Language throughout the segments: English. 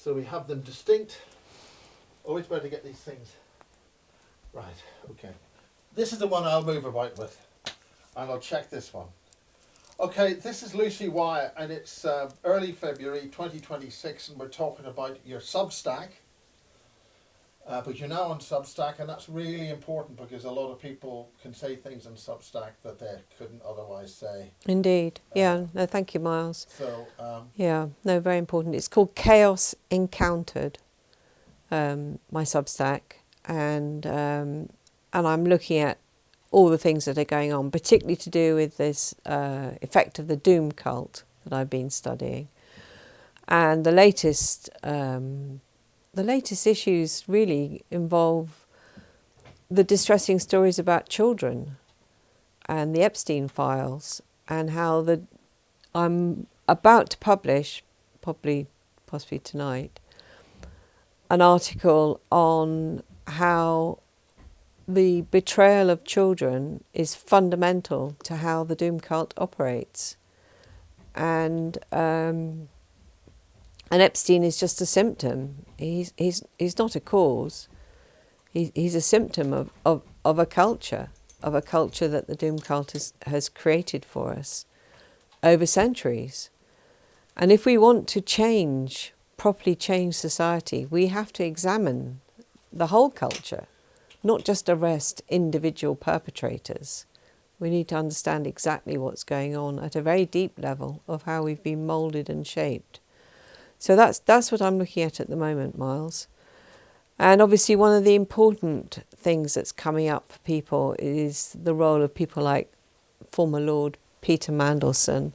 So we have them distinct. Always better to get these things. Right, okay. This is the one I'll move about with. And I'll check this one. Okay, this is Lucy Wyatt, and it's early February 2026, and we're talking about your Substack. But you're now on Substack, and that's really important because a lot of people can say things on Substack that they couldn't otherwise say. Indeed. Yeah, no, thank you, Miles. So, yeah, no, very important. It's called Chaos Encountered, my Substack, and I'm looking at all the things that are going on, particularly to do with this effect of the doom cult that I've been studying. And the latest issues really involve the distressing stories about children and the Epstein files, and how I'm about to publish, possibly tonight, an article on how the betrayal of children is fundamental to how the doom cult operates, and Epstein is just a symptom. He's not a cause. He's a symptom of a culture that the doom cult has created for us over centuries. And if we want to properly change society, we have to examine the whole culture, not just arrest individual perpetrators. We need to understand exactly what's going on at a very deep level of how we've been moulded and shaped. So that's what I'm looking at the moment, Miles. And obviously one of the important things that's coming up for people is the role of people like former Lord Peter Mandelson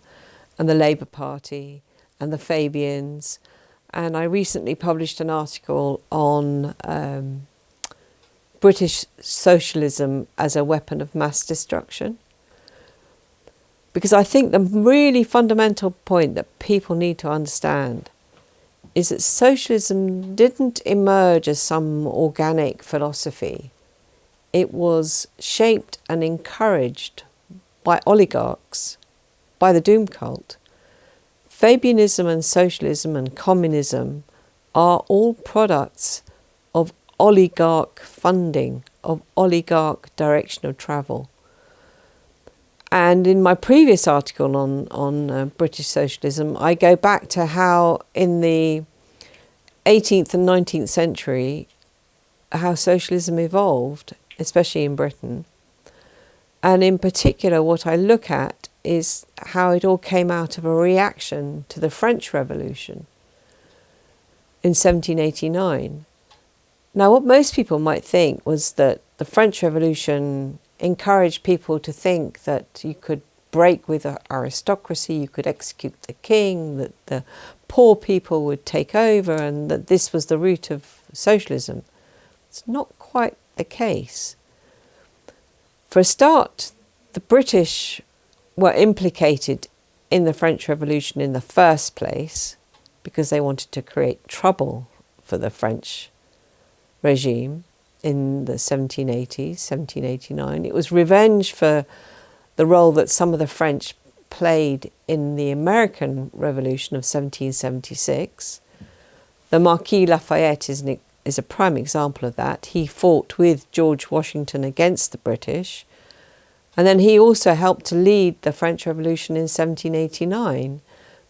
and the Labour Party and the Fabians. And I recently published an article on British socialism as a weapon of mass destruction. Because I think the really fundamental point that people need to understand is that socialism didn't emerge as some organic philosophy. It was shaped and encouraged by oligarchs, by the doom cult. Fabianism and socialism and communism are all products of oligarch funding, of oligarch direction of travel. And in my previous article on British socialism, I go back to how in the 18th and 19th century, how socialism evolved, especially in Britain. And in particular, what I look at is how it all came out of a reaction to the French Revolution in 1789. Now, what most people might think was that the French Revolution encouraged people to think that you could break with aristocracy, you could execute the king, that the poor people would take over, and that this was the root of socialism. It's not quite the case. For a start, the British were implicated in the French Revolution in the first place because they wanted to create trouble for the French regime in the 1780s, 1789. It was revenge for the role that some of the French played in the American Revolution of 1776. The Marquis Lafayette is a prime example of that. He fought with George Washington against the British. And then he also helped to lead the French Revolution in 1789,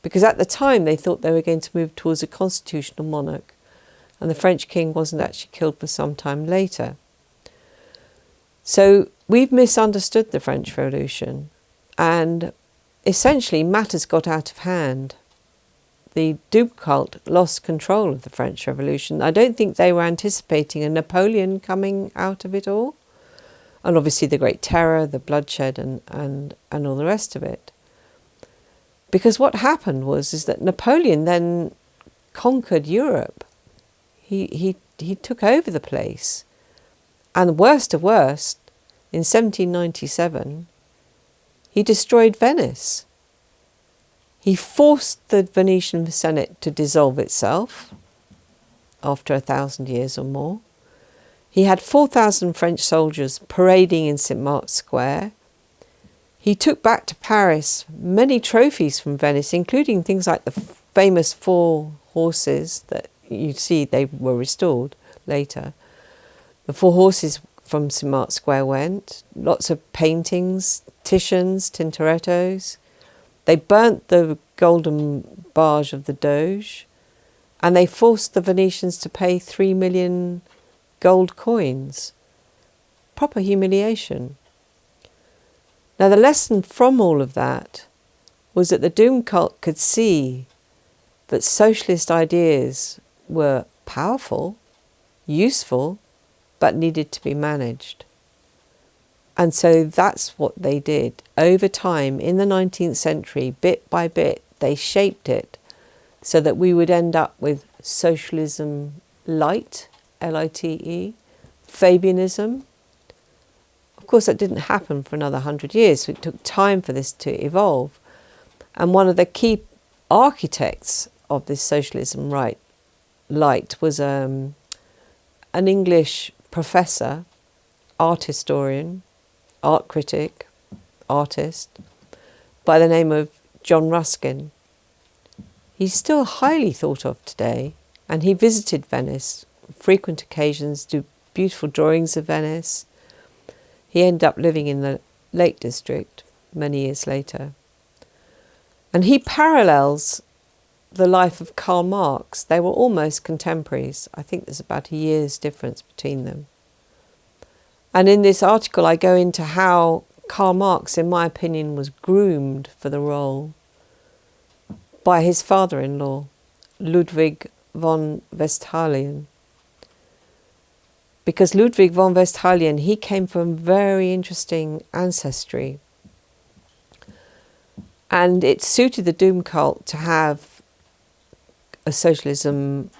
because at the time they thought they were going to move towards a constitutional monarch. And the French king wasn't actually killed for some time later. So we've misunderstood the French Revolution, and essentially matters got out of hand. The doom cult lost control of the French Revolution. I don't think they were anticipating a Napoleon coming out of it all. And obviously the Great Terror, the bloodshed and all the rest of it. Because what happened is that Napoleon then conquered Europe. He took over the place. And worst of worst, in 1797, he destroyed Venice. He forced the Venetian Senate to dissolve itself after 1,000 years or more. He had 4,000 French soldiers parading in St. Mark's Square. He took back to Paris many trophies from Venice, including things like the famous 4 horses that you see they were restored later. The 4 horses from St Mark's Square went. Lots of paintings, Titians, Tintorettos. They burnt the golden barge of the Doge, and they forced the Venetians to pay 3 million gold coins. Proper humiliation. Now the lesson from all of that was that the Doom cult could see that socialist ideas were powerful, useful, but needed to be managed. And so that's what they did. Over time, in the 19th century, bit by bit, they shaped it so that we would end up with socialism light, L-I-T-E, Fabianism. Of course, that didn't happen for another 100 years, so it took time for this to evolve. And one of the key architects of this socialism light was an English professor, art historian, art critic, artist, by the name of John Ruskin. He's still highly thought of today, and he visited Venice, frequent occasions, do beautiful drawings of Venice. He ended up living in the Lake District many years later. And he parallels the life of Karl Marx. They were almost contemporaries. I think there's about a year's difference between them. And in this article, I go into how Karl Marx, in my opinion, was groomed for the role by his father-in-law, Ludwig von Westphalen. Because Ludwig von Westphalen, he came from very interesting ancestry. And it suited the Doom cult to have a socialism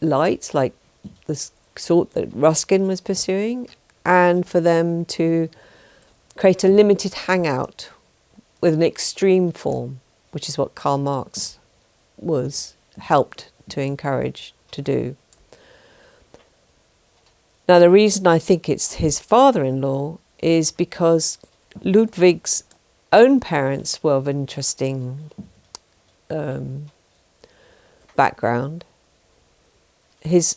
light, like the sort that Ruskin was pursuing, and for them to create a limited hangout with an extreme form, which is what Karl Marx was helped to encourage to do. Now, the reason I think it's his father-in-law is because Ludwig's own parents were of interesting background. His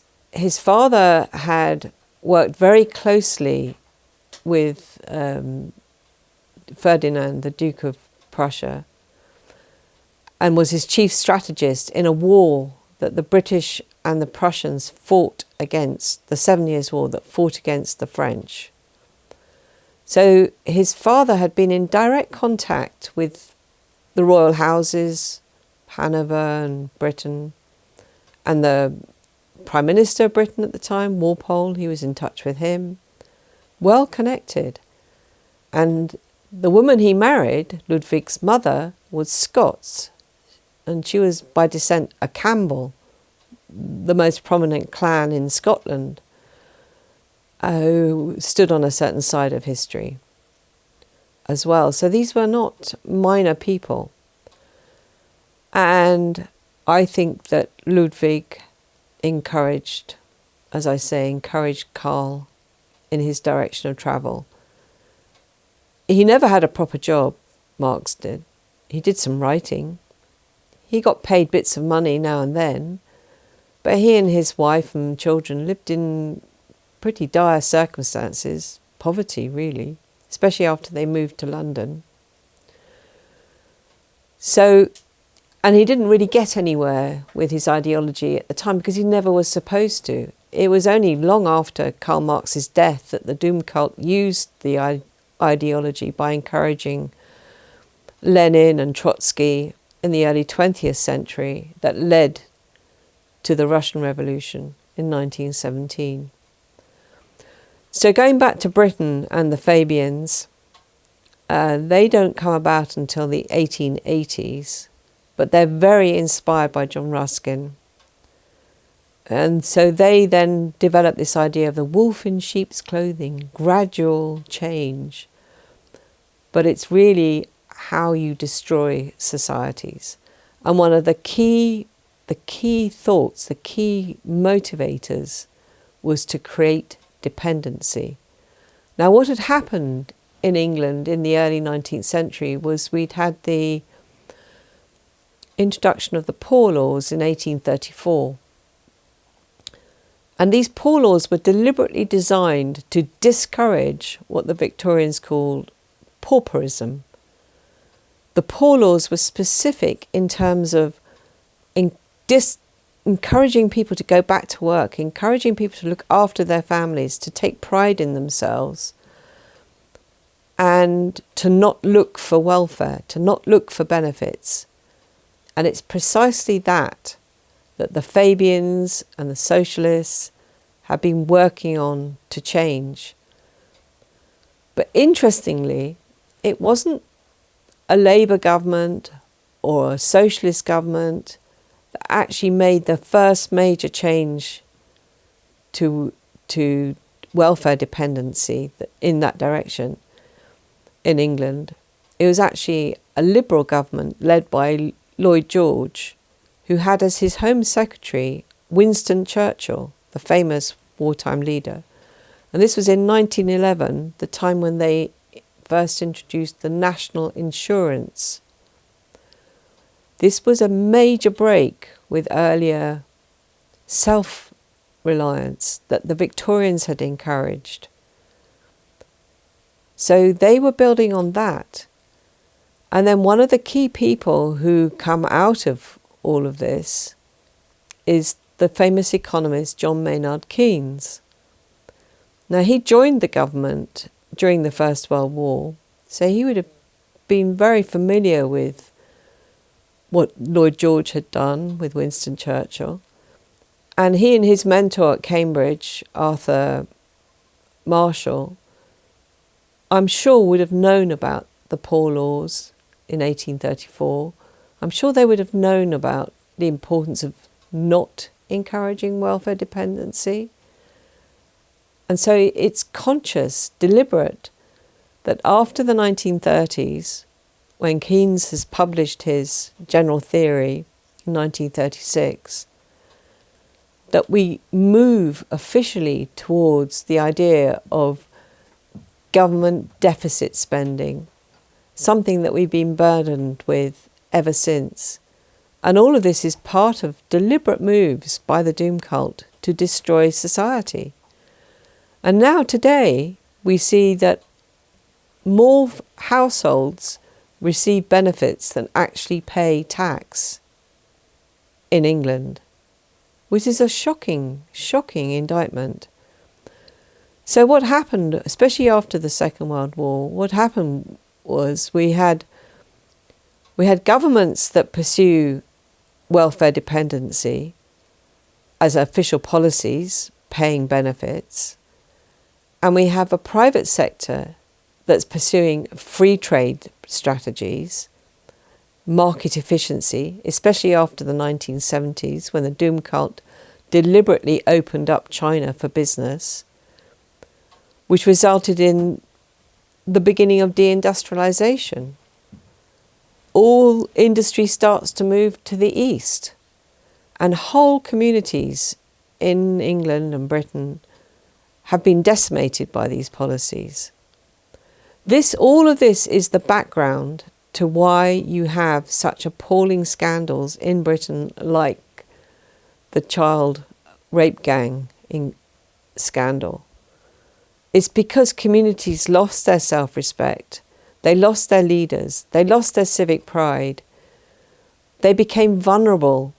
father had worked very closely with Ferdinand, the Duke of Prussia, and was his chief strategist in a war that the British and the Prussians fought against, the 7 Years' War that fought against the French. So his father had been in direct contact with the royal houses, Hanover and Britain, and the Prime Minister of Britain at the time, Walpole. He was in touch with him, well connected. And the woman he married, Ludwig's mother, was Scots, and she was by descent a Campbell, the most prominent clan in Scotland, who stood on a certain side of history as well. So these were not minor people. And I think that Ludwig encouraged Karl in his direction of travel. He never had a proper job, Marx did. He did some writing. He got paid bits of money now and then, but he and his wife and children lived in pretty dire circumstances, poverty really, especially after they moved to London. So, and he didn't really get anywhere with his ideology at the time because he never was supposed to. It was only long after Karl Marx's death that the Doom cult used the ideology by encouraging Lenin and Trotsky in the early 20th century that led to the Russian Revolution in 1917. So going back to Britain and the Fabians, they don't come about until the 1880s, but they're very inspired by John Ruskin. And so they then develop this idea of the wolf in sheep's clothing, gradual change. But it's really how you destroy societies. And one of the key thoughts, the key motivators was to create dependency. Now, what had happened in England in the early 19th century was we'd had the introduction of the Poor Laws in 1834. And these poor laws were deliberately designed to discourage what the Victorians called pauperism. The poor laws were specific in terms of encouraging people to go back to work, encouraging people to look after their families, to take pride in themselves, and to not look for welfare, to not look for benefits. And it's precisely that the Fabians and the Socialists have been working on to change. But interestingly, it wasn't a Labour government or a Socialist government that actually made the first major change to welfare dependency in that direction in England. It was actually a Liberal government led by Lloyd George, who had as his Home Secretary Winston Churchill, the famous wartime leader. And this was in 1911, the time when they first introduced the national insurance. This was a major break with earlier self-reliance that the Victorians had encouraged. So they were building on that. And then one of the key people who come out of all of this is the famous economist John Maynard Keynes. Now, he joined the government during the First World War, so he would have been very familiar with what Lloyd George had done with Winston Churchill. And he and his mentor at Cambridge, Arthur Marshall, I'm sure would have known about the Poor Laws in 1834. I'm sure they would have known about the importance of not encouraging welfare dependency. And so it's conscious, deliberate, that after the 1930s, when Keynes has published his general theory in 1936, that we move officially towards the idea of government deficit spending, something that we've been burdened with ever since. And all of this is part of deliberate moves by the Doom Cult to destroy society. And now today, we see that more households receive benefits than actually pay tax in England, which is a shocking, shocking indictment. So what happened, especially after the Second World War, what happened was we had governments that pursue welfare dependency as official policies, paying benefits, and we have a private sector that's pursuing free trade strategies, market efficiency, especially after the 1970s when the Doom Cult deliberately opened up China for business, which resulted in the beginning of deindustrialization. All industry starts to move to the east, and whole communities in England and Britain have been decimated by these policies. All of this is the background to why you have such appalling scandals in Britain, like the child rape gang scandal. It's because communities lost their self-respect, they lost their leaders, they lost their civic pride, they became vulnerable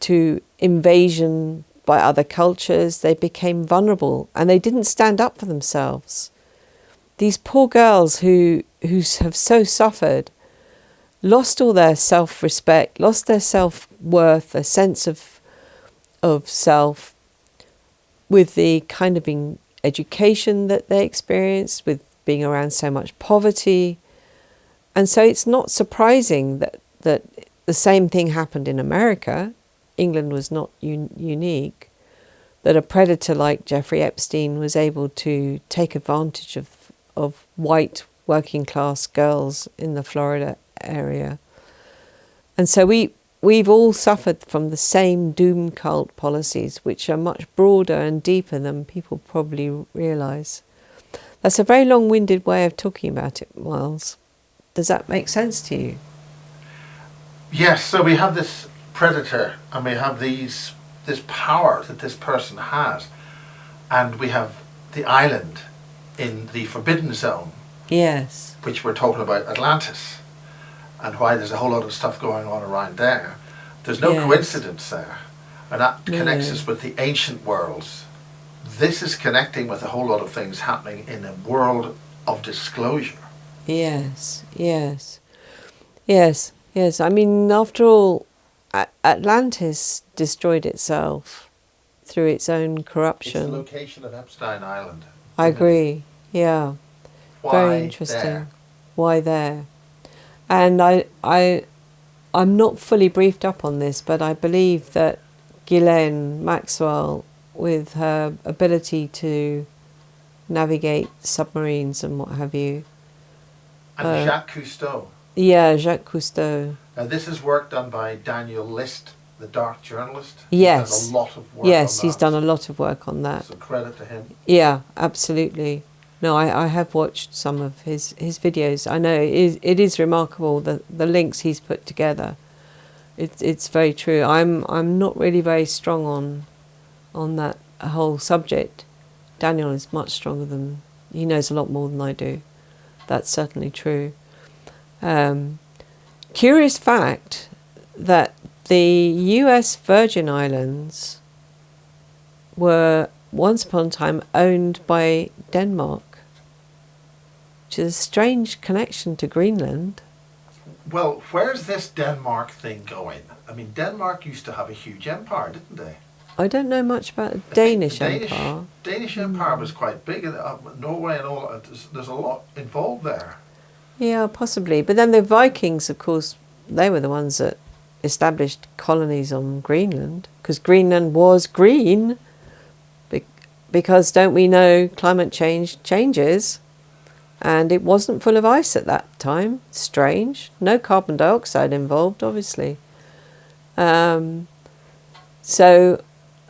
to invasion by other cultures, they became vulnerable and they didn't stand up for themselves. These poor girls who have so suffered lost all their self-respect, lost their self-worth, a sense of self, with the kind of education that they experienced, with being around so much poverty. And so it's not surprising that the same thing happened in America. England was not unique, that a predator like Jeffrey Epstein was able to take advantage of white working class girls in the Florida area. And so we've all suffered from the same doom cult policies, which are much broader and deeper than people probably realise. That's a very long-winded way of talking about it, Miles. Does that make sense to you? Yes, so we have this predator and we have these this power that this person has, and we have the island in the Forbidden Zone, Yes. which we're talking about Atlantis, and why there's a whole lot of stuff going on around there. There's no Yes. coincidence there, and that connects No. us with the ancient worlds. This is connecting with a whole lot of things happening in a world of disclosure. Yes, yes, yes, yes. I mean, after all, Atlantis destroyed itself through its own It's the corruption. location of Epstein Island. I agree. Yeah, Why very interesting. there? Why there? And I'm not fully briefed up on this, but I believe that Ghislaine Maxwell, with her ability to navigate submarines and what have you, And Jacques Cousteau. yeah, Jacques Cousteau. Now this is work done by Daniel List, the dark journalist. Yes. He's done a lot of work Yes, on he's that. done a lot of work on that. So credit to him. Yeah, absolutely. No, I have watched some of his videos. I know it is remarkable the links he's put together. It's very true. I'm not really very strong on that whole subject. Daniel is much stronger than he knows a lot more than I do. That's certainly true. Curious fact that the US Virgin Islands were once upon a time owned by Denmark, which is a strange connection to Greenland. Well, where's this Denmark thing going? I mean, Denmark used to have a huge empire, didn't they? I don't know much about the I think Danish the Empire. Danish Empire was quite big. Norway and all. There's a lot involved there. Yeah, possibly. But then the Vikings, of course, they were the ones that established colonies on Greenland, because Greenland was green. Because don't we know climate change changes? And it wasn't full of ice at that time. Strange. No carbon dioxide involved, obviously. So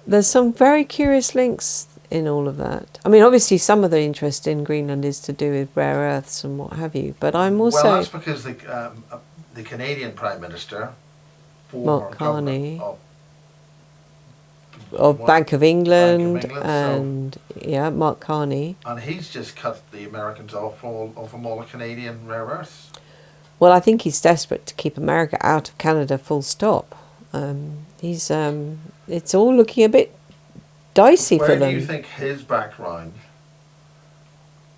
there's some very curious links in all of that. I mean, obviously some of the interest in Greenland is to do with rare earths and what have you. But I'm also... Well, that's because the Canadian Prime Minister, former Mark Carney, governor of Bank of England, Bank of England, and yeah, Mark Carney. and he's just cut the Americans off from all the Canadian rare earths. Well, I think he's desperate to keep America out of Canada, full stop. It's all looking a bit dicey for them. Where do you think his background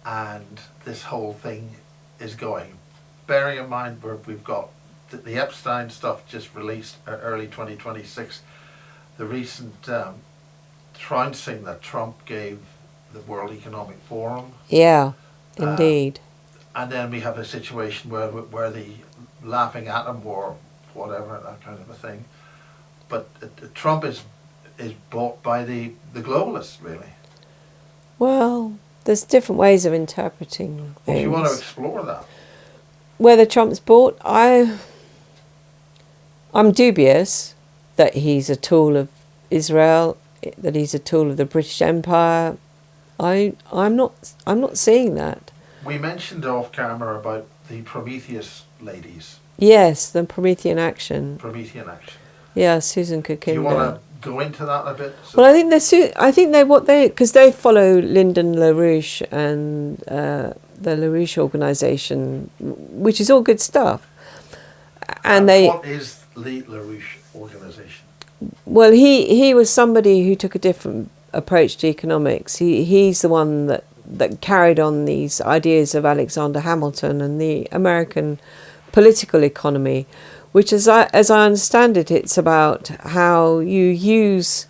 and this whole thing is going? Bearing in mind we've got the Epstein stuff just released early 2026, the recent trouncing that Trump gave the World Economic Forum. Yeah, indeed. And then we have a situation where the laughing atom war, whatever, that kind of a thing. But Trump is bought by the globalists, really. Well, there's different ways of interpreting things. If you want to explore that. Whether Trump's bought, I'm dubious that he's a tool of Israel, that he's a tool of the British Empire. I'm not seeing that. We mentioned off camera about the Prometheus ladies. Yes, the Promethean action. Promethean action. Yeah, Susan Kokinder. Do you want to go into that a bit? Well, I think because they follow Lyndon LaRouche and the LaRouche organisation, which is all good stuff. And what is the LaRouche organisation? Well, he was somebody who took a different approach to economics. He's the one that carried on these ideas of Alexander Hamilton and the American political economy, which, as I understand it, it's about how you use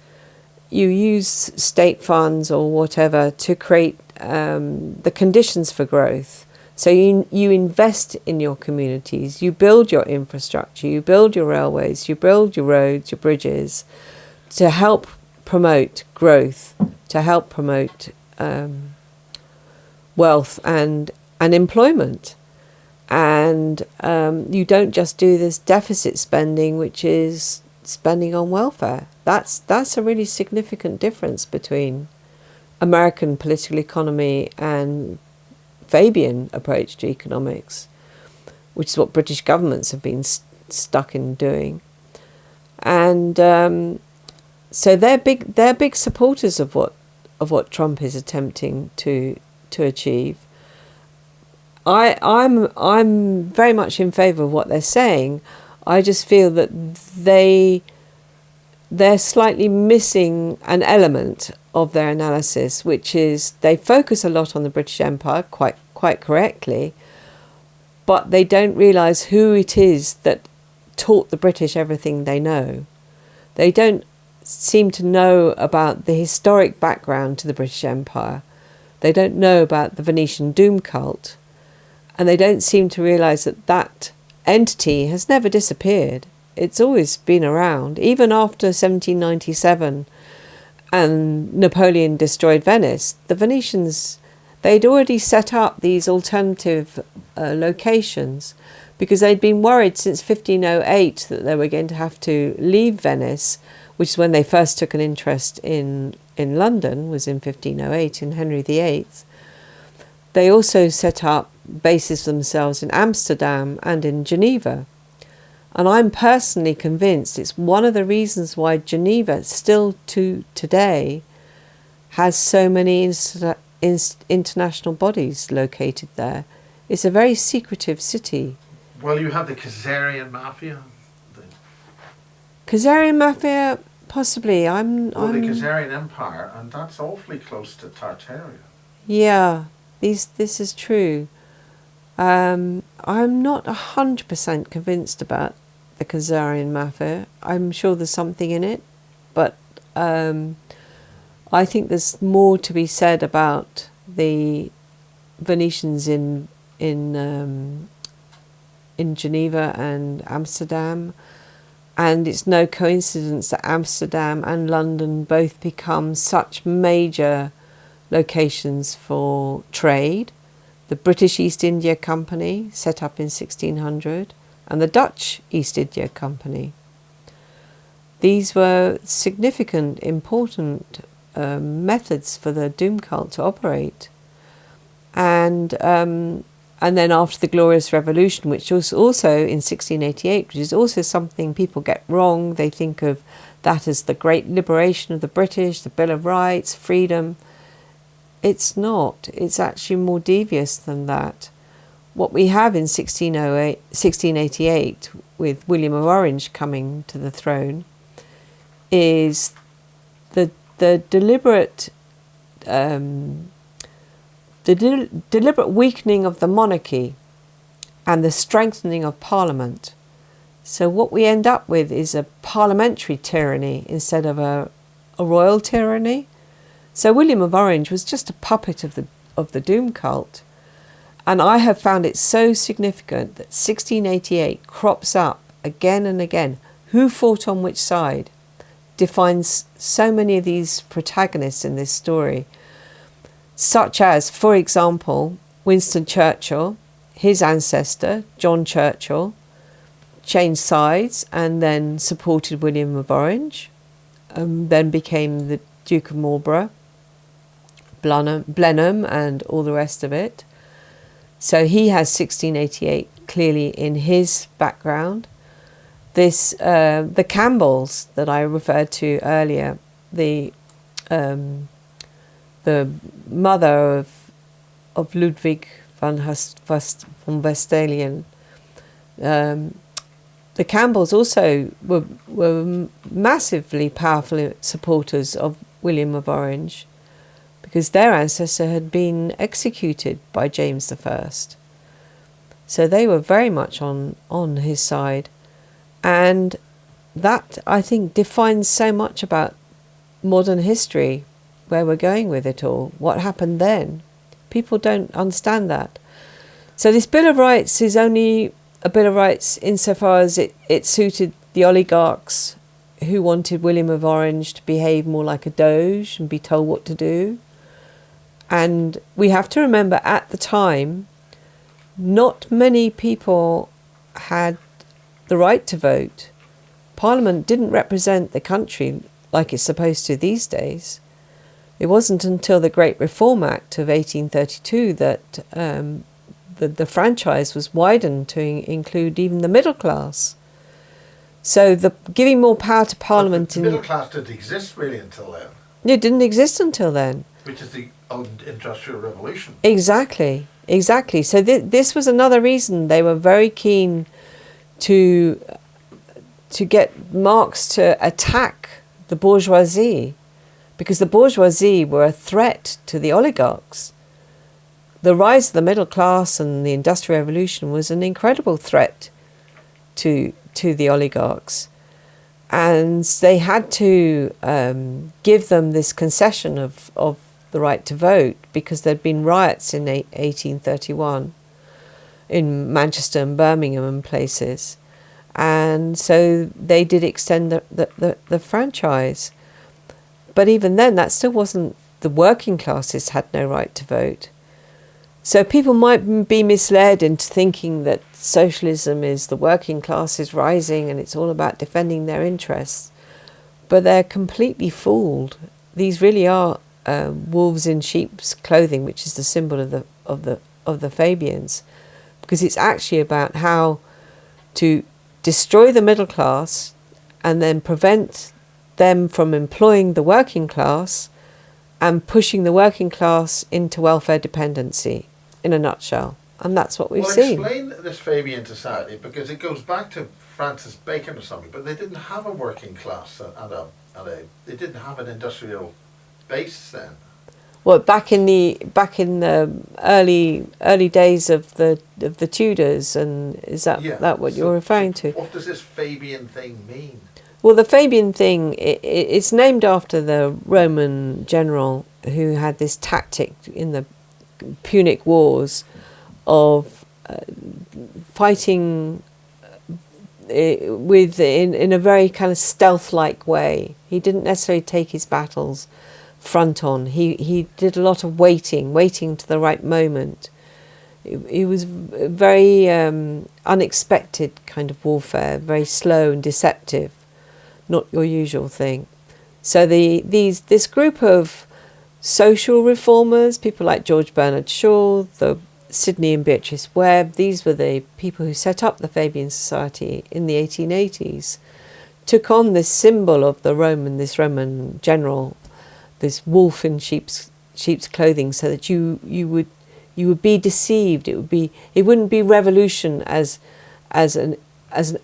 state funds or whatever to create the conditions for growth. So you invest in your communities, you build your infrastructure, you build your railways, you build your roads, your bridges, to help promote growth, to help promote wealth and employment. And you don't just do this deficit spending, which is spending on welfare. That's a really significant difference between American political economy and Fabian approach to economics, which is what British governments have been stuck in doing. And So they're big supporters of what Trump is attempting to achieve. I'm very much in favour of what they're saying. I just feel that they're slightly missing an element of their analysis, which is they focus a lot on the British Empire, quite correctly, but they don't realise who it is that taught the British everything they know. They don't seem to know about the historic background to the British Empire. They don't know about the Venetian Doom Cult. And they don't seem to realise that entity has never disappeared. It's always been around. Even after 1797 and Napoleon destroyed Venice, the Venetians, they'd already set up these alternative locations because they'd been worried since 1508 that they were going to have to leave Venice, which is when they first took an interest in London, was in 1508 in Henry VIII. They also set up bases themselves in Amsterdam and in Geneva. And I'm personally convinced it's one of the reasons why Geneva still to today has so many international bodies located there. It's a very secretive city. Well, you have the Khazarian Mafia. Khazarian Mafia, possibly. The Khazarian Empire, and that's awfully close to Tartaria. Yeah, this is true. I'm not 100% convinced about the Khazarian Mafia. I'm sure there's something in it, but I think there's more to be said about the Venetians in Geneva and Amsterdam. And it's no coincidence that Amsterdam and London both become such major locations for trade. The British East India Company, set up in 1600, and the Dutch East India Company. These were significant, important methods for the Doom Cult to operate. And then after the Glorious Revolution, which was also in 1688, which is also something people get wrong. They think of that as the great liberation of the British, the Bill of Rights, freedom. It's not. It's actually more devious than that. What we have in 1688, with William of Orange coming to the throne, is the deliberate deliberate weakening of the monarchy and the strengthening of Parliament. So what we end up with is a parliamentary tyranny instead of a royal tyranny. So William of Orange was just a puppet of the Doom Cult. And I have found it so significant that 1688 crops up again and again. Who fought on which side defines so many of these protagonists in this story. Such as, for example, Winston Churchill, his ancestor, John Churchill, changed sides and then supported William of Orange, then became the Duke of Marlborough, Blenheim and all the rest of it. So he has 1688 clearly in his background. The Campbells that I referred to earlier, the mother of Ludwig von Westphalen, the Campbells also were massively powerful supporters of William of Orange, because their ancestor had been executed by James I. So they were very much on his side. And that, I think, defines so much about modern history, where we're going with it all, what happened then. People don't understand that. So this Bill of Rights is only a Bill of Rights insofar as it suited the oligarchs who wanted William of Orange to behave more like a doge and be told what to do. And we have to remember, at the time, not many people had the right to vote. Parliament didn't represent the country like it's supposed to these days. It wasn't until the Great Reform Act of 1832 that the franchise was widened to include even the middle class. So the giving more power to Parliament The middle class didn't exist really until then, it didn't exist until then. which is the old Industrial Revolution. Exactly. So this was another reason they were very keen to get Marx to attack the bourgeoisie, because the bourgeoisie were a threat to the oligarchs. The rise of the middle class and the Industrial Revolution was an incredible threat to the oligarchs. And they had to give them this concession of the right to vote, because there'd been riots in 1831 in Manchester and Birmingham and places. And so they did extend the franchise. But even then, that still wasn't, the working classes had no right to vote. So people might be misled into thinking that socialism is the working classes rising and it's all about defending their interests. But they're completely fooled. These really are wolves in sheep's clothing, which is the symbol of the Fabians, because it's actually about how to destroy the middle class and then prevent them from employing the working class and pushing the working class into welfare dependency, in a nutshell. And that's what we've seen. Explain this Fabian society, because it goes back to Francis Bacon or something, but they didn't have a working class they didn't have an industrial base then. Well, back in the early days of the Tudors, and is that what you're referring to? What does this Fabian thing mean? Well, the Fabian thing, it's named after the Roman general who had this tactic in the Punic Wars of fighting in a very kind of stealth-like way. He didn't necessarily take his battles front on. He did a lot of waiting to the right moment. It was very unexpected kind of warfare, very slow and deceptive, not your usual thing. So this group of social reformers, people like George Bernard Shaw, the Sidney and Beatrice Webb, these were the people who set up the Fabian Society in the 1880s, took on this symbol of this Roman general, this wolf in sheep's clothing, so that you would be deceived. It wouldn't be revolution as an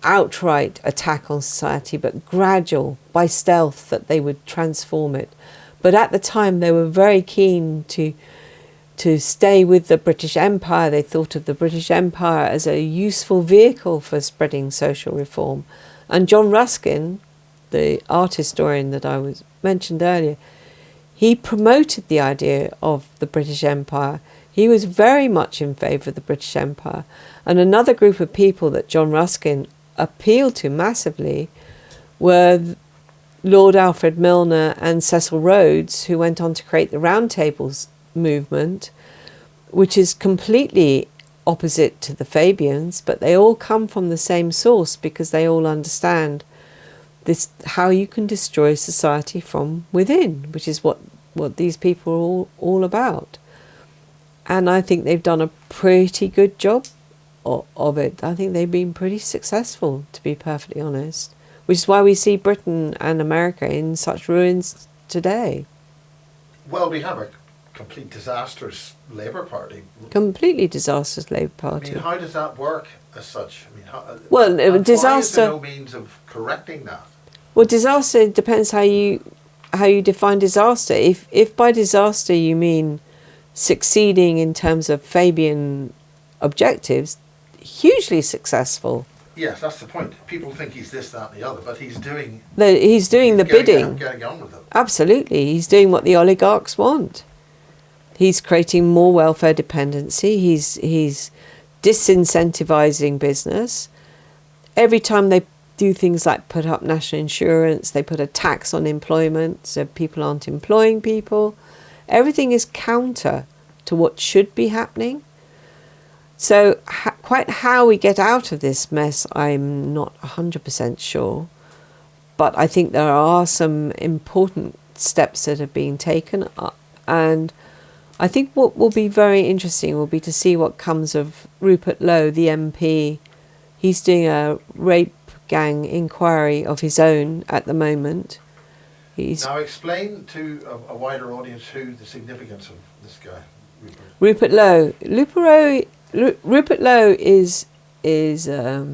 outright attack on society, but gradual, by stealth, that they would transform it. But at the time, they were very keen to stay with the British Empire. They thought of the British Empire as a useful vehicle for spreading social reform. And John Ruskin, the art historian that I mentioned earlier, he promoted the idea of the British Empire. He was very much in favour of the British Empire. And another group of people that John Ruskin appealed to massively were Lord Alfred Milner and Cecil Rhodes, who went on to create the Round Tables movement, which is completely opposite to the Fabians, but they all come from the same source, because they all understand this, how you can destroy society from within, which is what these people are all about. And I think they've done a pretty good job of it. I think they've been pretty successful, to be perfectly honest, which is why we see Britain and America in such ruins today. Well, we have a complete disastrous Labour Party. Completely disastrous Labour Party. I mean, how does that work as such? I mean, well, disaster. Why is there no means of correcting that? Well, disaster depends how you define disaster. If by disaster you mean succeeding in terms of Fabian objectives, hugely successful. Yes, that's the point. People think he's this, that, and the other, but he's doing the bidding. Getting on with it. Absolutely, he's doing what the oligarchs want. He's creating more welfare dependency. He's disincentivizing business. Every time they do things like put up national insurance, they put a tax on employment, so people aren't employing people. Everything is counter to what should be happening. So quite how we get out of this mess, I'm not 100% sure. But I think there are some important steps that have been taken. And I think what will be very interesting will be to see what comes of Rupert Low, the MP. He's doing a rape gang inquiry of his own at the moment. Now explain to a wider audience who the significance of this guy, Rupert Low. Rupert Low is a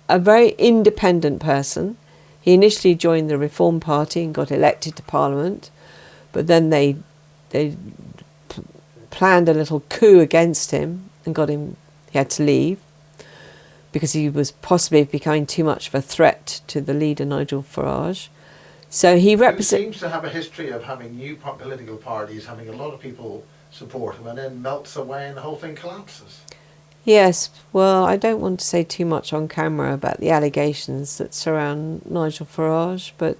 very independent person. He initially joined the Reform Party and got elected to Parliament, but then they planned a little coup against him and got him. He had to leave because he was possibly becoming too much of a threat to the leader Nigel Farage. So he seems to have a history of having new political parties having a lot of people support him, and then melts away and the whole thing collapses. Yes, well, I don't want to say too much on camera about the allegations that surround Nigel Farage, but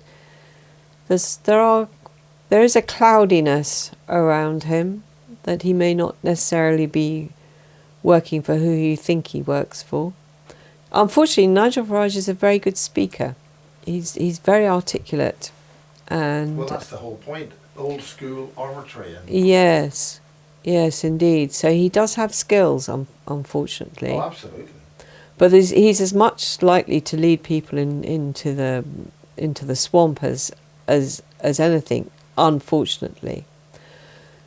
there is a cloudiness around him that he may not necessarily be working for who you think he works for. Unfortunately, Nigel Farage is a very good speaker. He's very articulate, and well, that's the whole point. Old school oratory. Yes, indeed. So he does have skills, unfortunately. Oh, absolutely. But he's as much likely to lead people into the swamp as anything, unfortunately.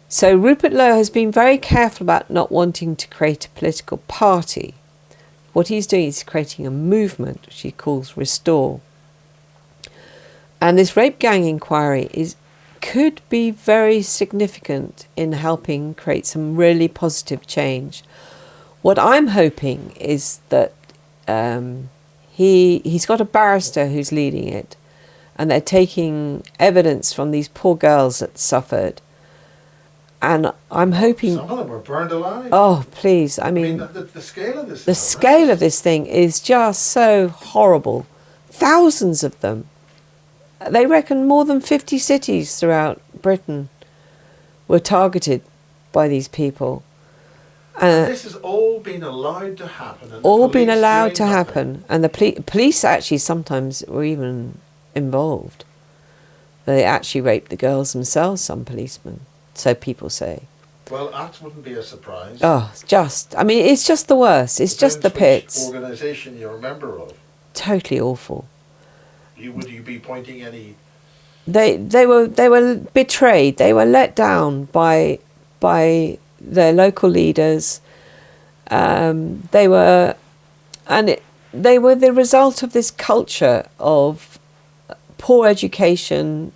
So Rupert Low has been very careful about not wanting to create a political party. What he's doing is creating a movement, which he calls Restore. And this rape gang inquiry could be very significant in helping create some really positive change. What I'm hoping is that he's got a barrister who's leading it, and they're taking evidence from these poor girls that suffered. And I'm hoping some of them were burned alive. Oh, please! I mean the scale of this. The scale of this thing is just so horrible. Thousands of them. They reckon more than 50 cities throughout Britain were targeted by these people. And this has all been allowed to happen. All been allowed to happen. And the police actually sometimes were even involved. They actually raped the girls themselves, some policemen. So people say. Well, that wouldn't be a surprise. Oh, it's just the worst. It's just the pits. Which organisation you're a member of? Totally awful. Would you be pointing any? They were betrayed. They were let down by their local leaders. They were the result of this culture of poor education.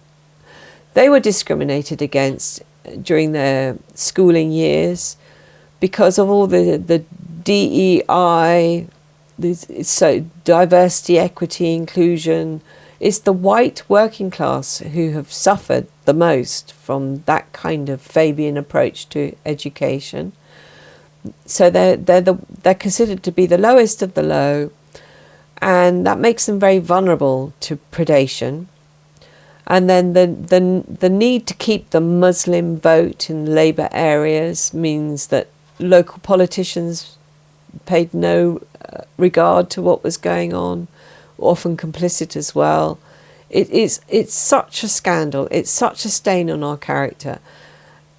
They were discriminated against during their schooling years because of all the DEI. So diversity, equity, inclusion. It's the white working class who have suffered the most from that kind of Fabian approach to education. So they're considered to be the lowest of the low, and that makes them very vulnerable to predation. And then the need to keep the Muslim vote in Labour areas means that local politicians paid no regard to what was going on, often complicit as well. It's such a scandal. It's such a stain on our character,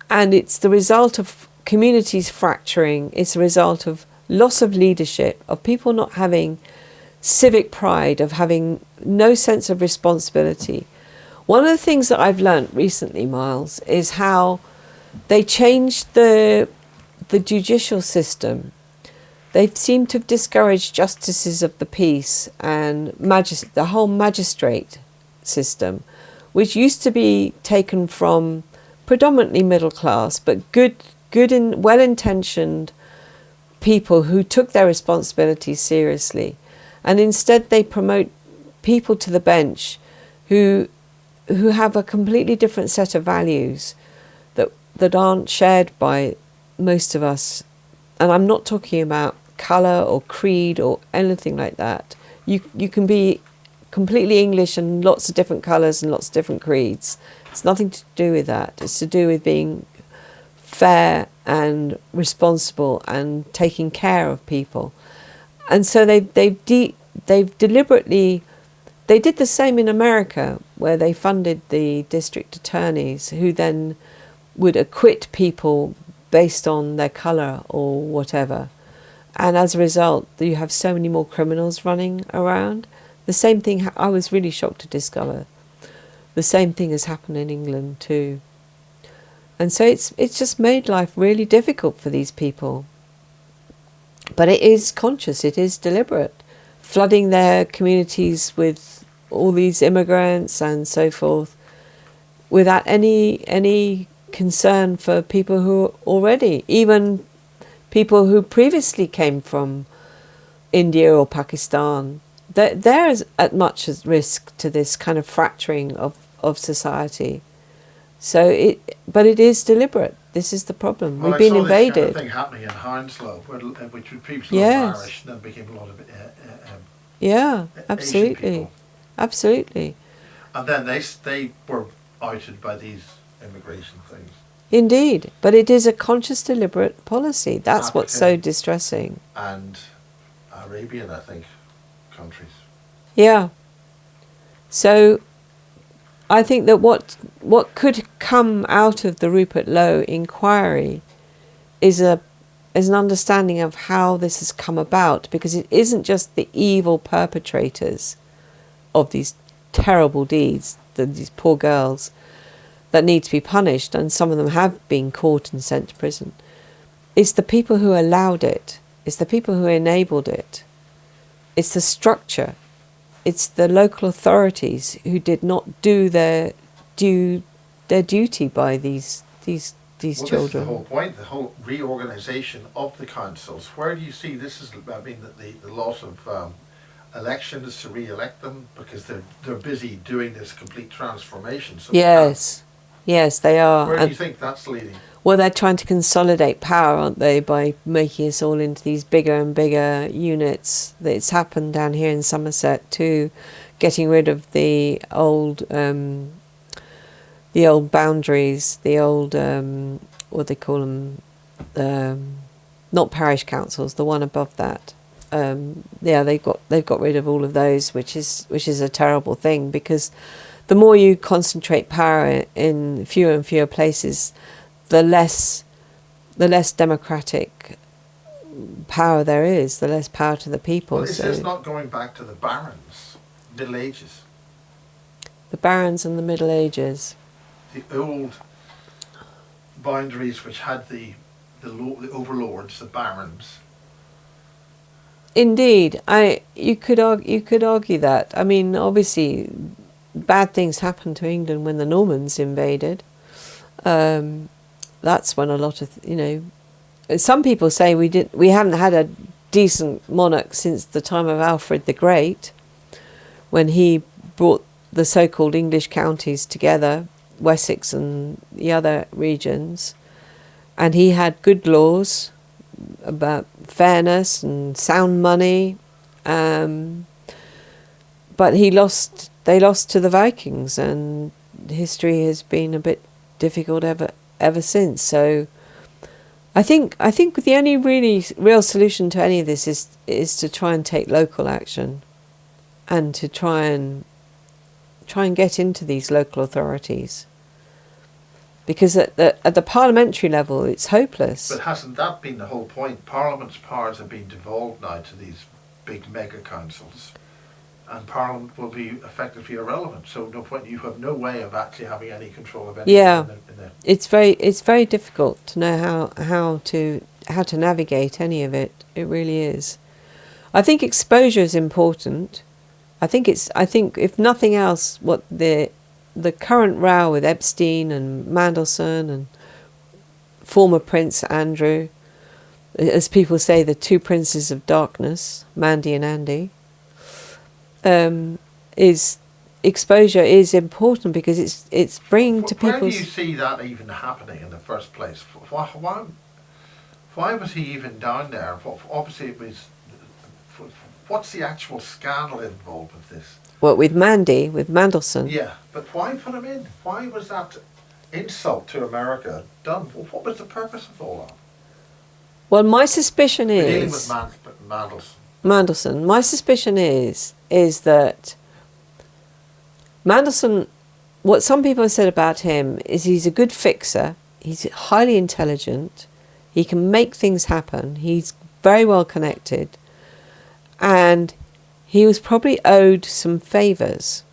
and it's the result of communities fracturing. It's a result of loss of leadership, of people not having civic pride, of having no sense of responsibility. One of the things that I've learnt recently, Miles, is how they changed the judicial system. They seem to have discouraged justices of the peace and the whole magistrate system, which used to be taken from predominantly middle class, but well-intentioned people who took their responsibilities seriously. And instead they promote people to the bench who have a completely different set of values that aren't shared by most of us. And I'm not talking about colour or creed or anything like that. You can be completely English and lots of different colours and lots of different creeds. It's nothing to do with that. It's to do with being fair and responsible and taking care of people. And so they've deliberately. They did the same in America, where they funded the district attorneys who then would acquit people based on their colour or whatever. And as a result, you have so many more criminals running around. The same thing, I was really shocked to discover, the same thing has happened in England too. And so it's just made life really difficult for these people. But it is conscious, it is deliberate, flooding their communities with all these immigrants and so forth, without any concern for people who already, even people who previously came from India or Pakistan, they're at much as risk to this kind of fracturing of society. So but it is deliberate. This is the problem. Well, We've been I saw invaded. this kind of thing happening in Hounslow, which was previously Yes. Irish, then became a lot of Yeah, Asian absolutely, people. absolutely, And then they were outed by these immigration things. indeed. But it is a conscious, deliberate policy. That's what's so African distressing. And Arabian, I think, countries. Yeah. So I think that what could come out of the Rupert Low inquiry is an understanding of how this has come about, because it isn't just the evil perpetrators of these terrible deeds, these poor girls, that need to be punished, and some of them have been caught and sent to prison. It's the people who allowed it. It's the people who enabled it. It's the structure. It's the local authorities who did not do their duty by these children. This is the whole point, the whole reorganisation of the councils. Where do you see this is? I mean, the loss of elections to re-elect them, because they're busy doing this complete transformation. So Yes, they are. Where do you think that's leading? Well, they're trying to consolidate power, aren't they, by making us all into these bigger and bigger units. It's happened down here in Somerset too, getting rid of the old boundaries, the old what they call them, not parish councils, the one above that. They've got rid of all of those, which is a terrible thing, because the more you concentrate power in fewer and fewer places, the less democratic power there is, the less power to the people. Well, is this not going back to the barons, Middle Ages? The barons and the Middle Ages. The old boundaries which had the overlords, the barons. Indeed, you could argue that. I mean, obviously, bad things happened to England when the Normans invaded. That's when a lot of some people say we haven't had a decent monarch since the time of Alfred the Great, when he brought the so-called English counties together, Wessex and the other regions, and he had good laws about fairness and sound money, but they lost to the Vikings, and history has been a bit difficult ever since. So I think the only really real solution to any of this is to try and take local action, and to try and get into these local authorities, because at the parliamentary level it's hopeless. But hasn't that been the whole point? Parliament's powers have been devolved now to these big mega councils, and Parliament will be effectively irrelevant. So no point. You have no way of actually having any control of anything. Yeah, in the it's very difficult to know how to navigate any of it. It really is. I think exposure is important. I think if nothing else, what the current row with Epstein and Mandelson and former Prince Andrew, as people say, the two princes of darkness, Mandy and Andy, is exposure is important, because it's bringing to people. Where do you see that even happening in the first place? Why was he even down there? Obviously, it was. What's the actual scandal involved with this? Well, with Mandelson. Yeah, but why put him in? Why was that insult to America done? What was the purpose of all that? Well, my suspicion We're dealing is with Mandelson. Mandelson. My suspicion is that Mandelson, what some people have said about him is he's a good fixer. He's highly intelligent. He can make things happen. He's very well connected, and he was probably owed some favours.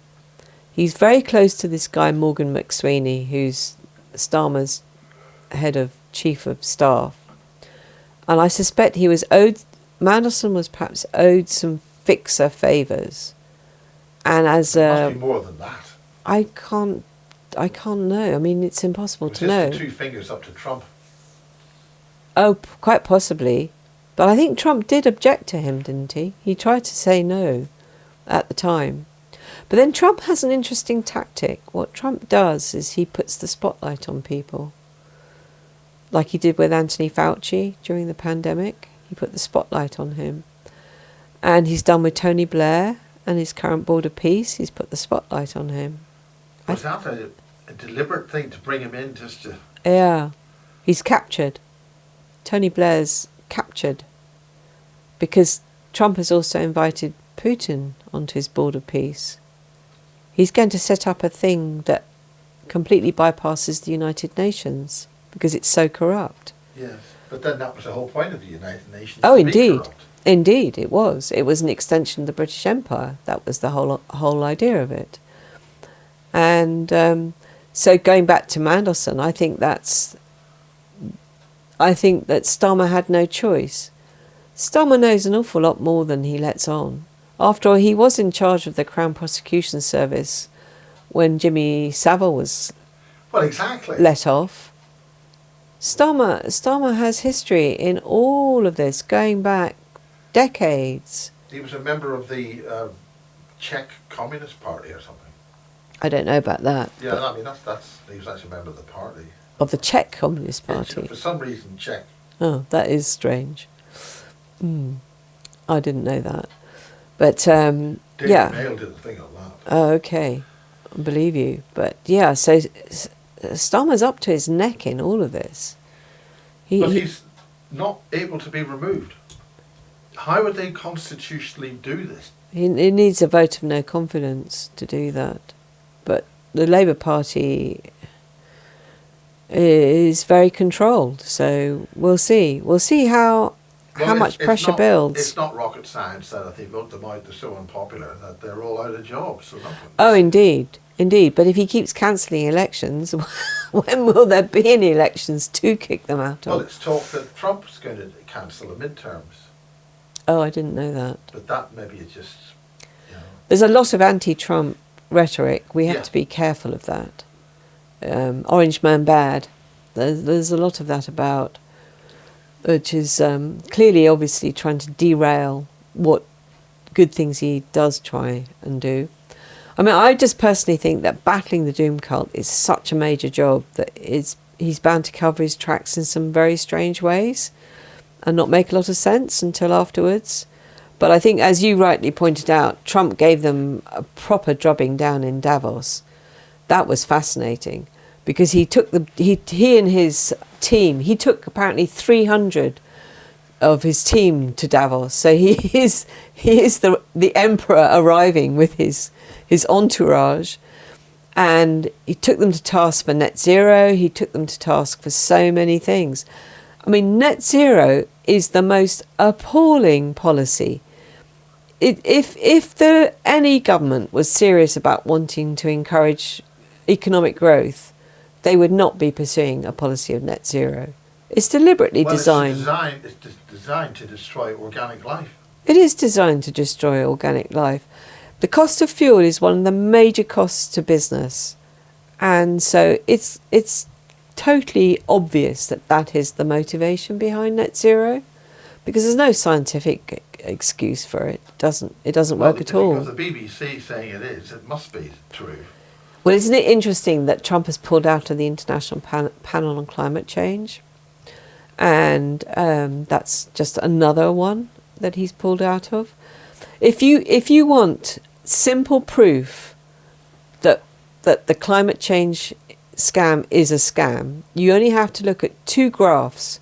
He's very close to this guy Morgan McSweeney, who's Starmer's head of chief of staff, and I suspect he was owed. Mandelson was perhaps owed some fixer favours, and as must be more than that. I can't know. I mean, it's impossible to know. Just the 2 fingers up to Trump. Oh, quite possibly. But I think Trump did object to him, didn't he? He tried to say no at the time. But then Trump has an interesting tactic. What Trump does is he puts the spotlight on people. Like he did with Anthony Fauci during the pandemic. He put the spotlight on him. And he's done with Tony Blair and his current Board of Peace. He's put the spotlight on him. Was that a deliberate thing to bring him in just to... Yeah. He's captured. Tony Blair's captured. Because Trump has also invited Putin onto his Board of Peace. He's going to set up a thing that completely bypasses the United Nations because it's so corrupt. Yes, but then that was the whole point of the United Nations. Oh, indeed. Indeed, it was. It was an extension of the British Empire. That was the whole idea of it. And so going back to Mandelson, I think that Starmer had no choice. Starmer knows an awful lot more than he lets on. After all, he was in charge of the Crown Prosecution Service when Jimmy Savile was let off. Starmer has history in all of this, going back decades. He was a member of the Czech Communist Party or something. I don't know about that. Yeah, I mean, that's he was actually a member of the party. Of the Czech Communist Party? Yeah, for some reason, Czech. Oh, that is strange. I didn't know that. But, Daily yeah. Mail did a thing on that. Oh, okay. I believe you. But, yeah, so Starmer's up to his neck in all of this. But he's not able to be removed. How would they constitutionally do this? He needs a vote of no confidence to do that. But the Labour Party is very controlled, so we'll see. We'll see how much pressure builds. It's not rocket science that if they vote them out, they're so unpopular that they're all out of jobs. So oh, indeed. But if he keeps cancelling elections, when will there be any elections to kick them out of? Well, it's talk that Trump's going to cancel the midterms. Oh, I didn't know that. But that maybe is just, There's a lot of anti-Trump rhetoric. We have to be careful of that. Orange man bad. There's a lot of that about, which is clearly, obviously, trying to derail what good things he does try and do. I mean, I just personally think that battling the Doom Cult is such a major job that he's bound to cover his tracks in some very strange ways and not make a lot of sense until afterwards. But I think, as you rightly pointed out, Trump gave them a proper drubbing down in Davos. That was fascinating because he and his team, he took apparently 300 of his team to Davos. So he is the emperor arriving with his entourage, and he took them to task for net zero. He took them to task for so many things. I mean, net zero is the most appalling policy. If any government was serious about wanting to encourage economic growth, they would not be pursuing a policy of net zero. It's deliberately designed. It's designed to destroy organic life. It is designed to destroy organic life. The cost of fuel is one of the major costs to business, and so it's totally obvious that is the motivation behind net zero, because there's no scientific excuse for it. It doesn't work at all. Because the BBC saying it is, it must be true. Well, isn't it interesting that Trump has pulled out of the International Panel on Climate Change? And that's just another one that he's pulled out of. If you want simple proof that the climate change scam is a scam, you only have to look at two graphs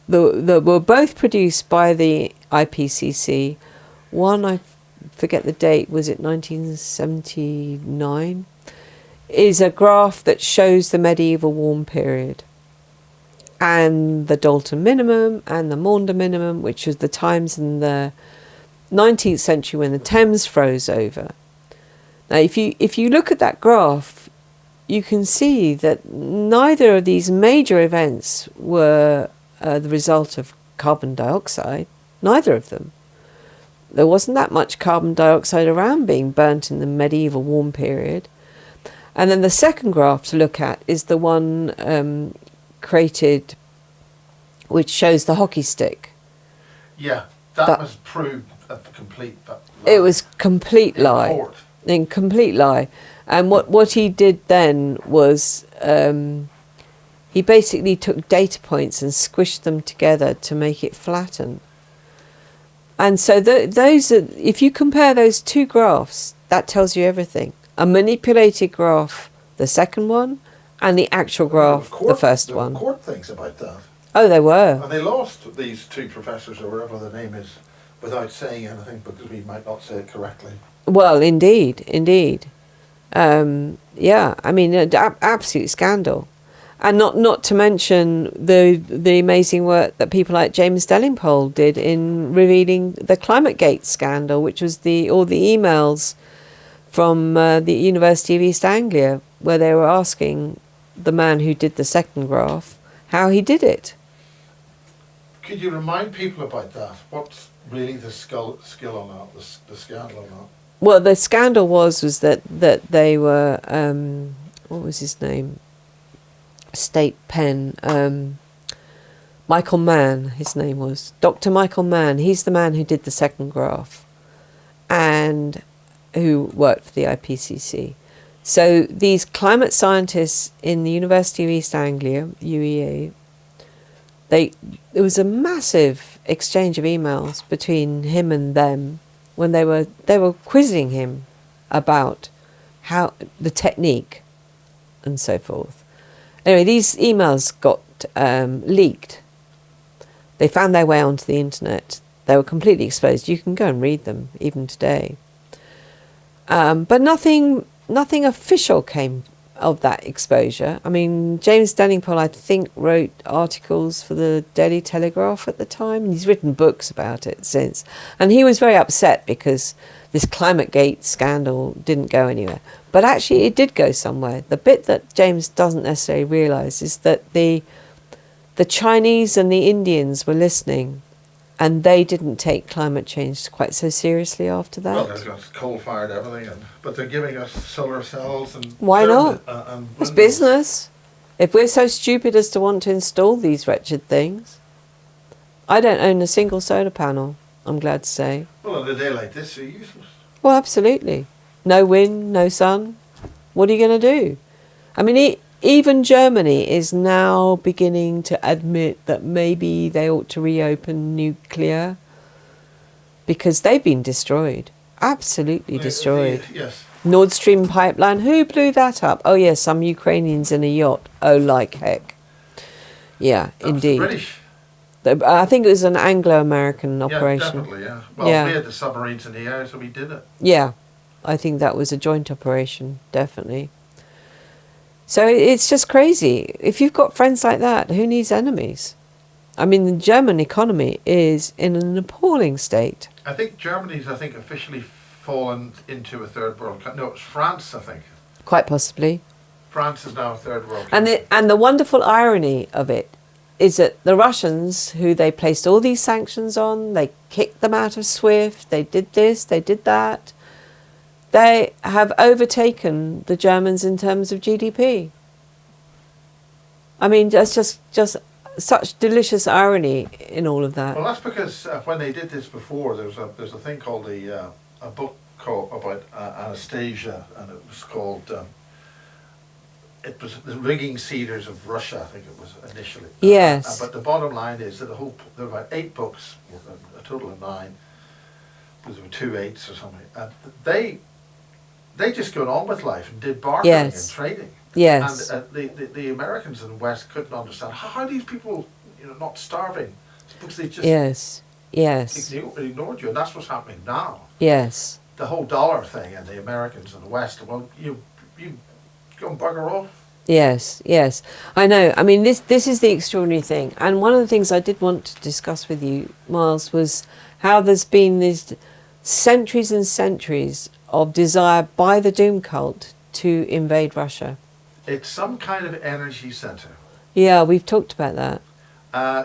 that were both produced by the IPCC. One, I forget the date, was it 1979? Is a graph that shows the medieval warm period and the Dalton minimum and the Maunder minimum, which was the times in the 19th century when the Thames froze over. Now, if you look at that graph, you can see that neither of these major events were the result of carbon dioxide. Neither of them. There wasn't that much carbon dioxide around being burnt in the medieval warm period. And then the second graph to look at is the one created, which shows the hockey stick. Yeah, that was proved a complete lie. It was complete lie. Court. In complete lie. And what he did then was he basically took data points and squished them together to make it flatten. And so those are, if you compare those two graphs, that tells you everything. A manipulated graph, the second one, and the actual graph, the first one. There were court things about that. Oh, they were. And they lost these two professors, or whatever the name is, without saying anything, because we might not say it correctly. Well, indeed. Yeah, I mean, absolute scandal. And not to mention the amazing work that people like James Delingpole did in revealing the ClimateGate scandal, which was all the emails from the University of East Anglia, where they were asking the man who did the second graph how he did it. Could you remind people about that? What's really the skill on that, the scandal on that? Well, the scandal was that they were, what was his name? State Pen, Michael Mann, his name was. Dr. Michael Mann, he's the man who did the second graph and who worked for the IPCC. So these climate scientists in the University of East Anglia, UEA, there was a massive exchange of emails between him and them when they were quizzing him about how the technique and so forth. Anyway, these emails got leaked. They found their way onto the internet. They were completely exposed. You can go and read them even today. But nothing official came of that exposure. I mean, James Delingpole, I think, wrote articles for the Daily Telegraph at the time, and he's written books about it since. And he was very upset because this ClimateGate scandal didn't go anywhere. But actually it did go somewhere. The bit that James doesn't necessarily realise is that the Chinese and the Indians were listening, and they didn't take climate change quite so seriously after that. Well, they've got coal-fired everything, but they're giving us solar cells and... Why not? And it's business. If we're so stupid as to want to install these wretched things. I don't own a single solar panel, I'm glad to say. Well, on a day like this, they're useless. Well, absolutely. No wind, no sun. What are you going to do? I mean, even Germany is now beginning to admit that maybe they ought to reopen nuclear because they've been destroyed. Absolutely destroyed. Yes. Nord Stream pipeline, who blew that up? Oh, yes, some Ukrainians in a yacht. Oh, like heck. Yeah, That was indeed. the British. I think it was an Anglo-American operation. Yeah, definitely, yeah. Well, Yeah. we had the submarines in the air, so we did it. Yeah, I think that was a joint operation, definitely. So it's just crazy. If you've got friends like that, who needs enemies? I mean, the German economy is in an appalling state. I think Germany's, officially fallen into a third world country. No, it's France, I think. Quite possibly. France is now a third world country. And the wonderful irony of it is that the Russians, who they placed all these sanctions on, they kicked them out of SWIFT, they did this, they did that. They have overtaken the Germans in terms of GDP. I mean, that's just such delicious irony in all of that. Well, that's because when they did this before, there's a thing called a book called about Anastasia, and it was called it was the rigging cedars of Russia, I think it was initially. Yes. But the bottom line is that there were about 8 books, a total of 9, because there were 2 8s or something, and they just got on with life and did bartering and trading. Yes. And the Americans in the West couldn't understand how are these people, not starving, because they just ignored you, and that's what's happening now. Yes. The whole dollar thing, and the Americans in the West, well, you go and bugger off. Yes, yes. I know. I mean, this is the extraordinary thing. And one of the things I did want to discuss with you, Miles, was how there's been this centuries and centuries of desire by the Doom Cult to invade Russia. It's some kind of energy centre. Yeah, we've talked about that.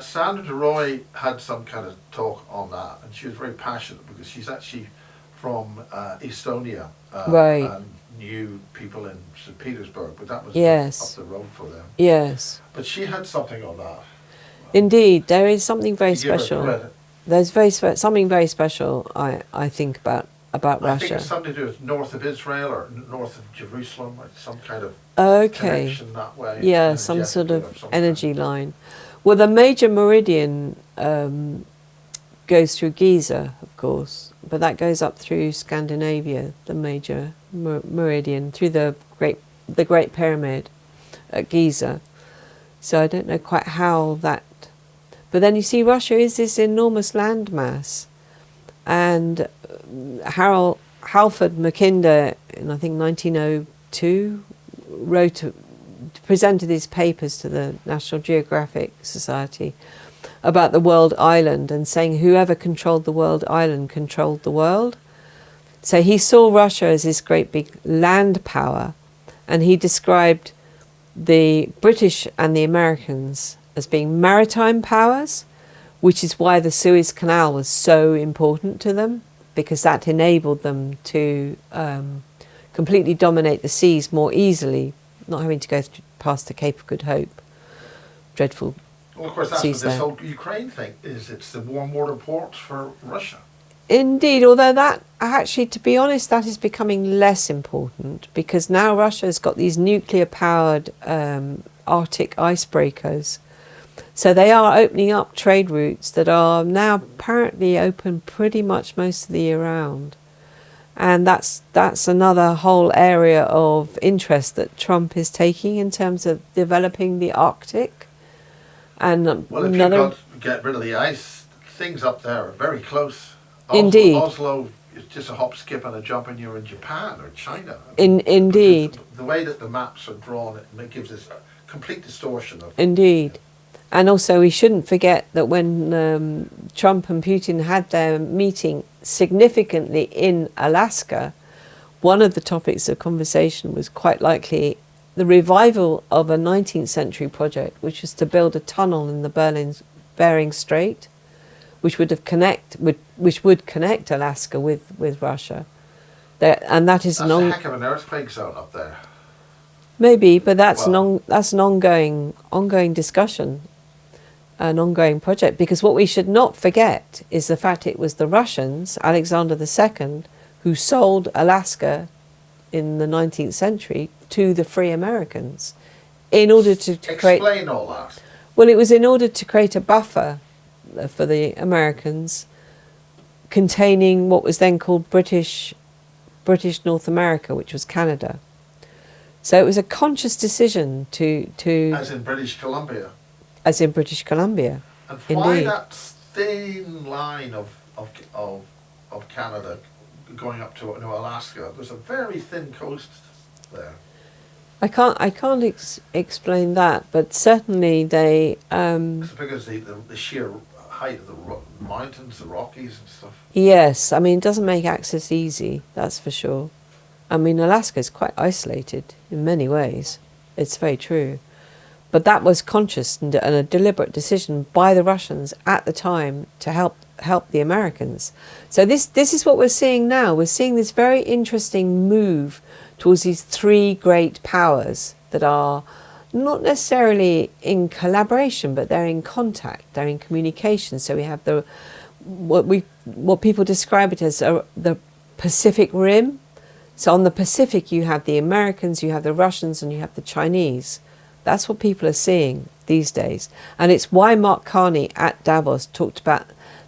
Sandra DeRoy had some kind of talk on that, and she was very passionate because she's actually from Estonia, Right. and knew people in St. Petersburg, but that was Yes. up the road for them. Yes. But she had something on that. Indeed, there is something very To give her special. credit. There's something very special, I think, about I think Russia. it's something to do with north of Israel or north of Jerusalem, or some kind of Okay. connection that way. Yeah, some sort energetically of or some energy line. Well, the major meridian goes through Giza, of course, but that goes up through Scandinavia, the major meridian, through the Great Pyramid at Giza. So I don't know quite how that... But then you see Russia is this enormous landmass. And Halford Mackinder, in I think 1902, presented his papers to the National Geographic Society about the world island and saying whoever controlled the world island controlled the world. So he saw Russia as this great big land power, and he described the British and the Americans as being maritime powers, which is why the Suez Canal was so important to them, because that enabled them to completely dominate the seas more easily, not having to go past the Cape of Good Hope. Dreadful. Well, of course, that's what seas this there. whole Ukraine thing is. It's the warm water ports for Russia. Indeed, although that, actually, to be honest, that is becoming less important, because now Russia's got these nuclear-powered Arctic icebreakers. So they are opening up trade routes that are now apparently open pretty much most of the year round. And that's another whole area of interest that Trump is taking in terms of developing the Arctic. And Well, if another, you've got to get rid of the ice, things up there are very close. Indeed. Oslo is just a hop, skip and a jump and you're in Japan or China. Indeed. The way that the maps are drawn, it gives this complete distortion of... Indeed. And also we shouldn't forget that when Trump and Putin had their meeting significantly in Alaska, one of the topics of conversation was quite likely the revival of a 19th century project, which was to build a tunnel in the Bering Strait, which would connect Alaska with Russia. And that is That's a heck of an earthquake zone up there. Maybe, but that's an ongoing discussion, an ongoing project. Because what we should not forget is the fact it was the Russians, Alexander II, who sold Alaska in the 19th century to the free Americans in order to create... Explain all that. Well, it was in order to create a buffer for the Americans containing what was then called British North America, which was Canada. So it was a conscious decision to... As in British Columbia. As in British Columbia. And why Indeed. that thin line of Canada going up to Alaska? There's a very thin coast there. I can't explain that, but certainly they... It's because the sheer height of the mountains, the Rockies and stuff. Yes, I mean, it doesn't make access easy, that's for sure. I mean, Alaska is quite isolated in many ways. It's very true. But that was conscious and a deliberate decision by the Russians at the time to help the Americans. So this is what we're seeing now. We're seeing this very interesting move towards these three great powers that are not necessarily in collaboration, but they're in contact, they're in communication. So we have what people describe it as the Pacific Rim. So on the Pacific you have the Americans, you have the Russians, and you have the Chinese. That's what people are seeing these days. And it's why Mark Carney at Davos talked about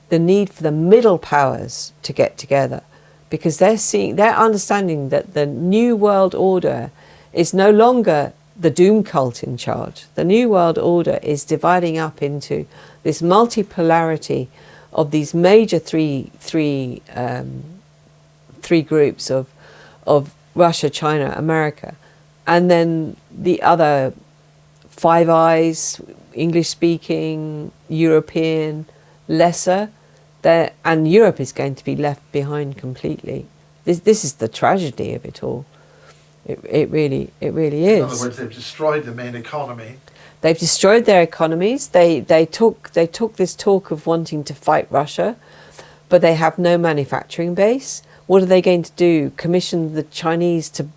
the need for the middle powers to get together, because they're understanding that the new world order is no longer the Doom Cult in charge. The new world order is dividing up into this multipolarity of these major three groups of Russia, China, America, and then the other Five Eyes, English-speaking, European, lesser, And Europe is going to be left behind completely. This is the tragedy of it all. It really is. In other words, they've destroyed the main economy. They've destroyed their economies. They took this talk of wanting to fight Russia, but they have no manufacturing base. What are they going to do? Commission the Chinese to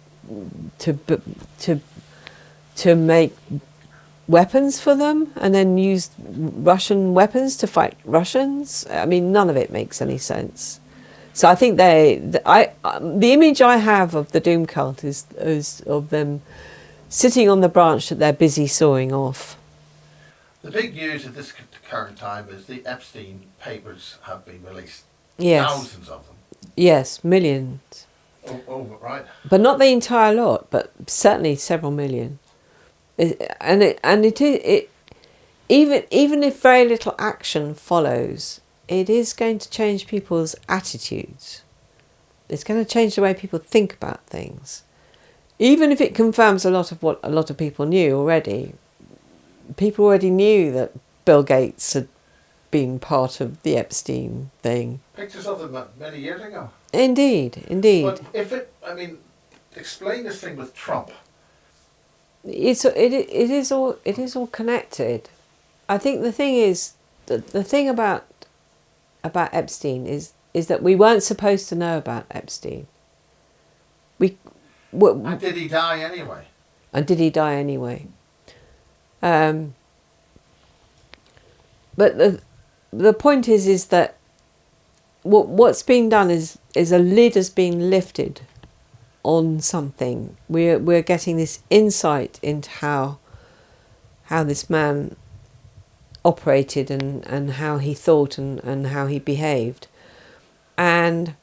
make weapons for them, and then use Russian weapons to fight Russians? I mean, none of it makes any sense. So I think the image I have of the Doom Cult is of them sitting on the branch that they're busy sawing off. The big news at this current time is the Epstein papers have been released. Yes. Thousands of them. Yes, millions. Oh, right. But not the entire lot, but certainly several million. Even if very little action follows, it is going to change people's attitudes. It's going to change the way people think about things. Even if it confirms a lot of what a lot of people knew already. People already knew that Bill Gates had been part of the Epstein thing. Pictures of them many years ago. Indeed. But explain this thing with Trump. It is all connected. I think the thing is, the thing about Epstein is that we weren't supposed to know about Epstein. And did he die anyway? But the point is that what's being done is a lid has been lifted on something. We're getting this insight into how this man operated and how he thought and how he behaved. And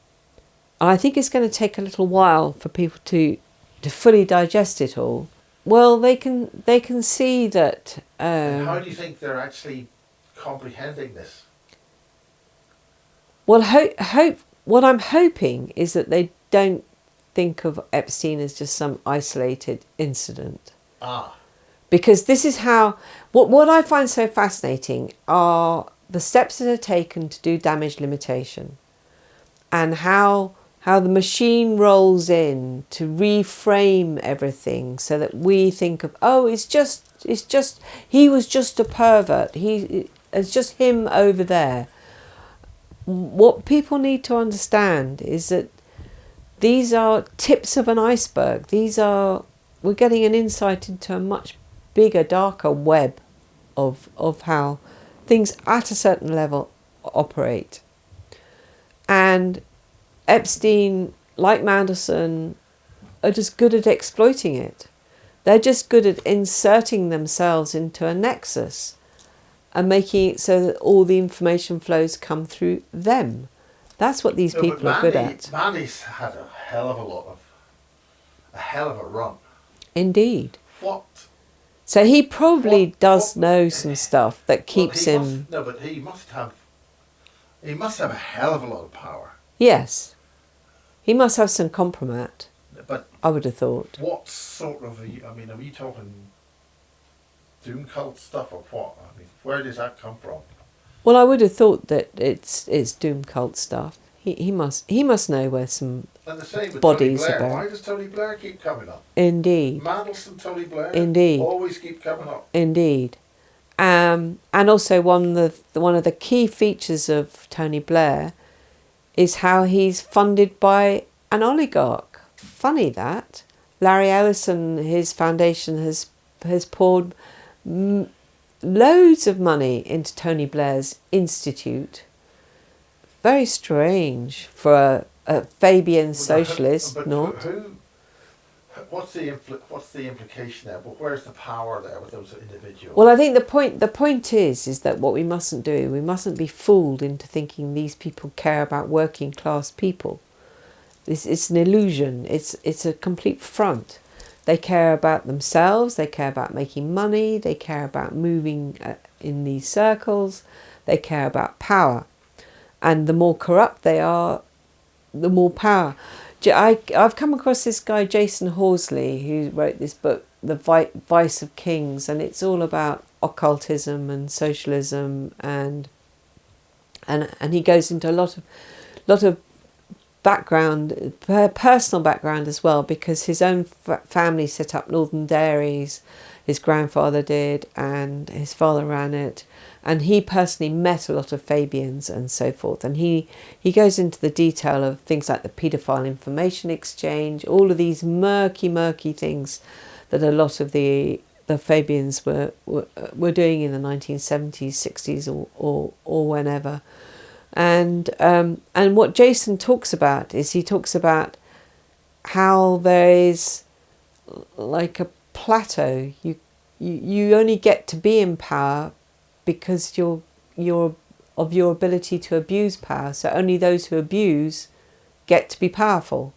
I think it's going to take a little while for people to fully digest it all. Well, they can see that. And how do you think they're actually comprehending this? Well, what I'm hoping is that they don't think of Epstein as just some isolated incident. Because this is how... What I find so fascinating are the steps that are taken to do damage limitation, and how the machine rolls in to reframe everything so that we think of, he was just a pervert. It's just him over there. What people need to understand is that these are tips of an iceberg. We're getting an insight into a much bigger, darker web of how things at a certain level operate. And Epstein, like Mandelson, are just good at exploiting it. They're just good at inserting themselves into a nexus and making it so that all the information flows come through them. That's what these people are good at. Manny's had a hell of a run. Indeed. What? So he probably does know some stuff that keeps him... But he must have a hell of a lot of power. Yes. He must have some compromat, But I would have thought. what sort of... are we talking Doom Cult stuff or what? I mean, where does that come from? Well, I would have thought that it's Doom Cult stuff. He must know where some And the same with bodies Tony Blair. are. Why does Tony Blair keep coming up? Indeed. Mandelson, Tony Blair, Indeed. always keep coming up. Indeed. And also one of the key features of Tony Blair is how he's funded by an oligarch. Funny that. Larry Ellison, his foundation, has poured loads of money into Tony Blair's institute. Very strange for a Fabian socialist, But not. What's the implication there? But where's the power there with those individuals? Well, I think the point is that what we mustn't do, we mustn't be fooled into thinking these people care about working class people. It's an illusion. It's a complete front. They care about themselves. They care about making money. They care about moving in these circles. They care about power, and the more corrupt they are, the more power. I've come across this guy, Jason Horsley, who wrote this book, The Vice of Kings, and it's all about occultism and socialism and and he goes into a lot of background, personal background as well, because his own family set up Northern Dairies, his grandfather did, and his father ran it, and he personally met a lot of Fabians and so forth, and he goes into the detail of things like the paedophile information exchange, all of these murky things that a lot of the Fabians were doing in the 1970s, 60s, or whenever. And what Jason talks about is he talks about how there is like a plateau. You only get to be in power because you're of your ability to abuse power. So only those who abuse get to be powerful.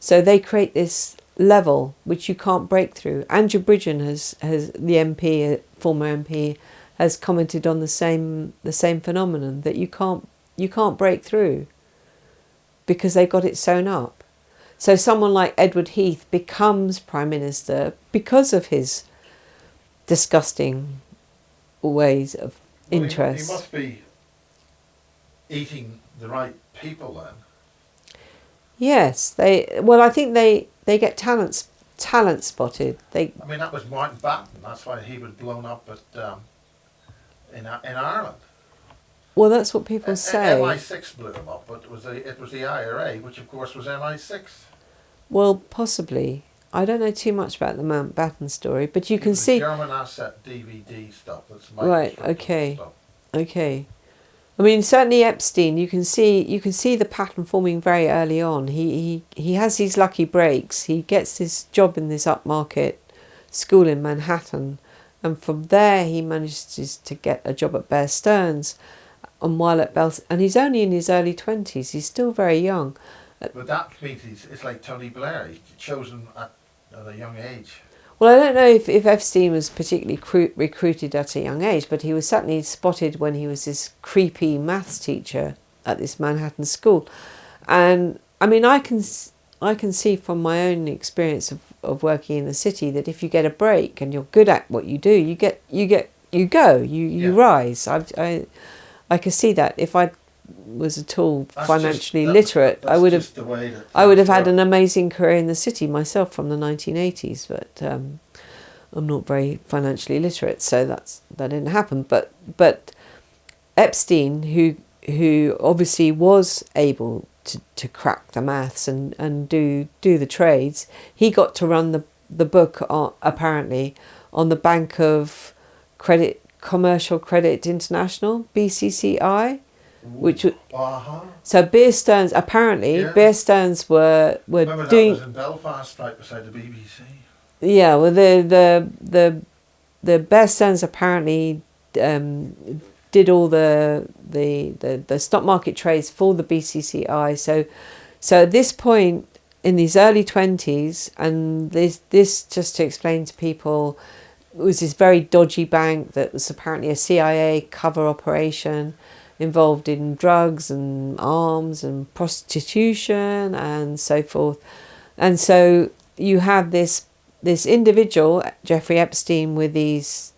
So they create this level which you can't break through. Andrew Bridgen has the MP, former MP, has commented on the same phenomenon, that you can't break through because they got it sewn up. So someone like Edward Heath becomes Prime Minister because of his disgusting ways of interest. He must be eating the right people then. Yes, I think they get talent spotted. I mean, that was Martin Batten. That's why he was blown up in Ireland. Well, that's what people say. MI6 blew him up, but it was the IRA, which of course was MI6. Well, possibly. I don't know too much about the Mountbatten story, but you can see German asset DVD stuff. That's right. Okay. Stuff. Okay. I mean, certainly Epstein. You can see the pattern forming very early on. He has these lucky breaks. He gets this job in this upmarket school in Manhattan, and from there he manages to get a job at Bear Stearns. And while at Bell, and he's only in his early 20s. He's still very young. But that means it's like Tony Blair. He's chosen at a young age. Well, I don't know if Epstein was particularly recruited at a young age, but he was certainly spotted when he was this creepy maths teacher at this Manhattan school. And I mean, I can see from my own experience of working in the city that if you get a break and you're good at what you do, you rise. I could see that if I was at all financially literate, I would have had an amazing career in the city myself from the 1980s. But I'm not very financially literate, so that didn't happen. But Epstein, who obviously was able to crack the maths and do the trades, he got to run the book apparently on the Bank of Commercial Credit International, BCCI, which so Bear Stearns Bear Stearns were Remember doing. That was in Belfast, right beside the BBC. Yeah, well, the Bear Stearns apparently did all the stock market trades for the BCCI. So at this point in these early 20s, and this just to explain to people, it was this very dodgy bank that was apparently a CIA cover operation involved in drugs and arms and prostitution and so forth. And so you have this individual, Jeffrey Epstein, with these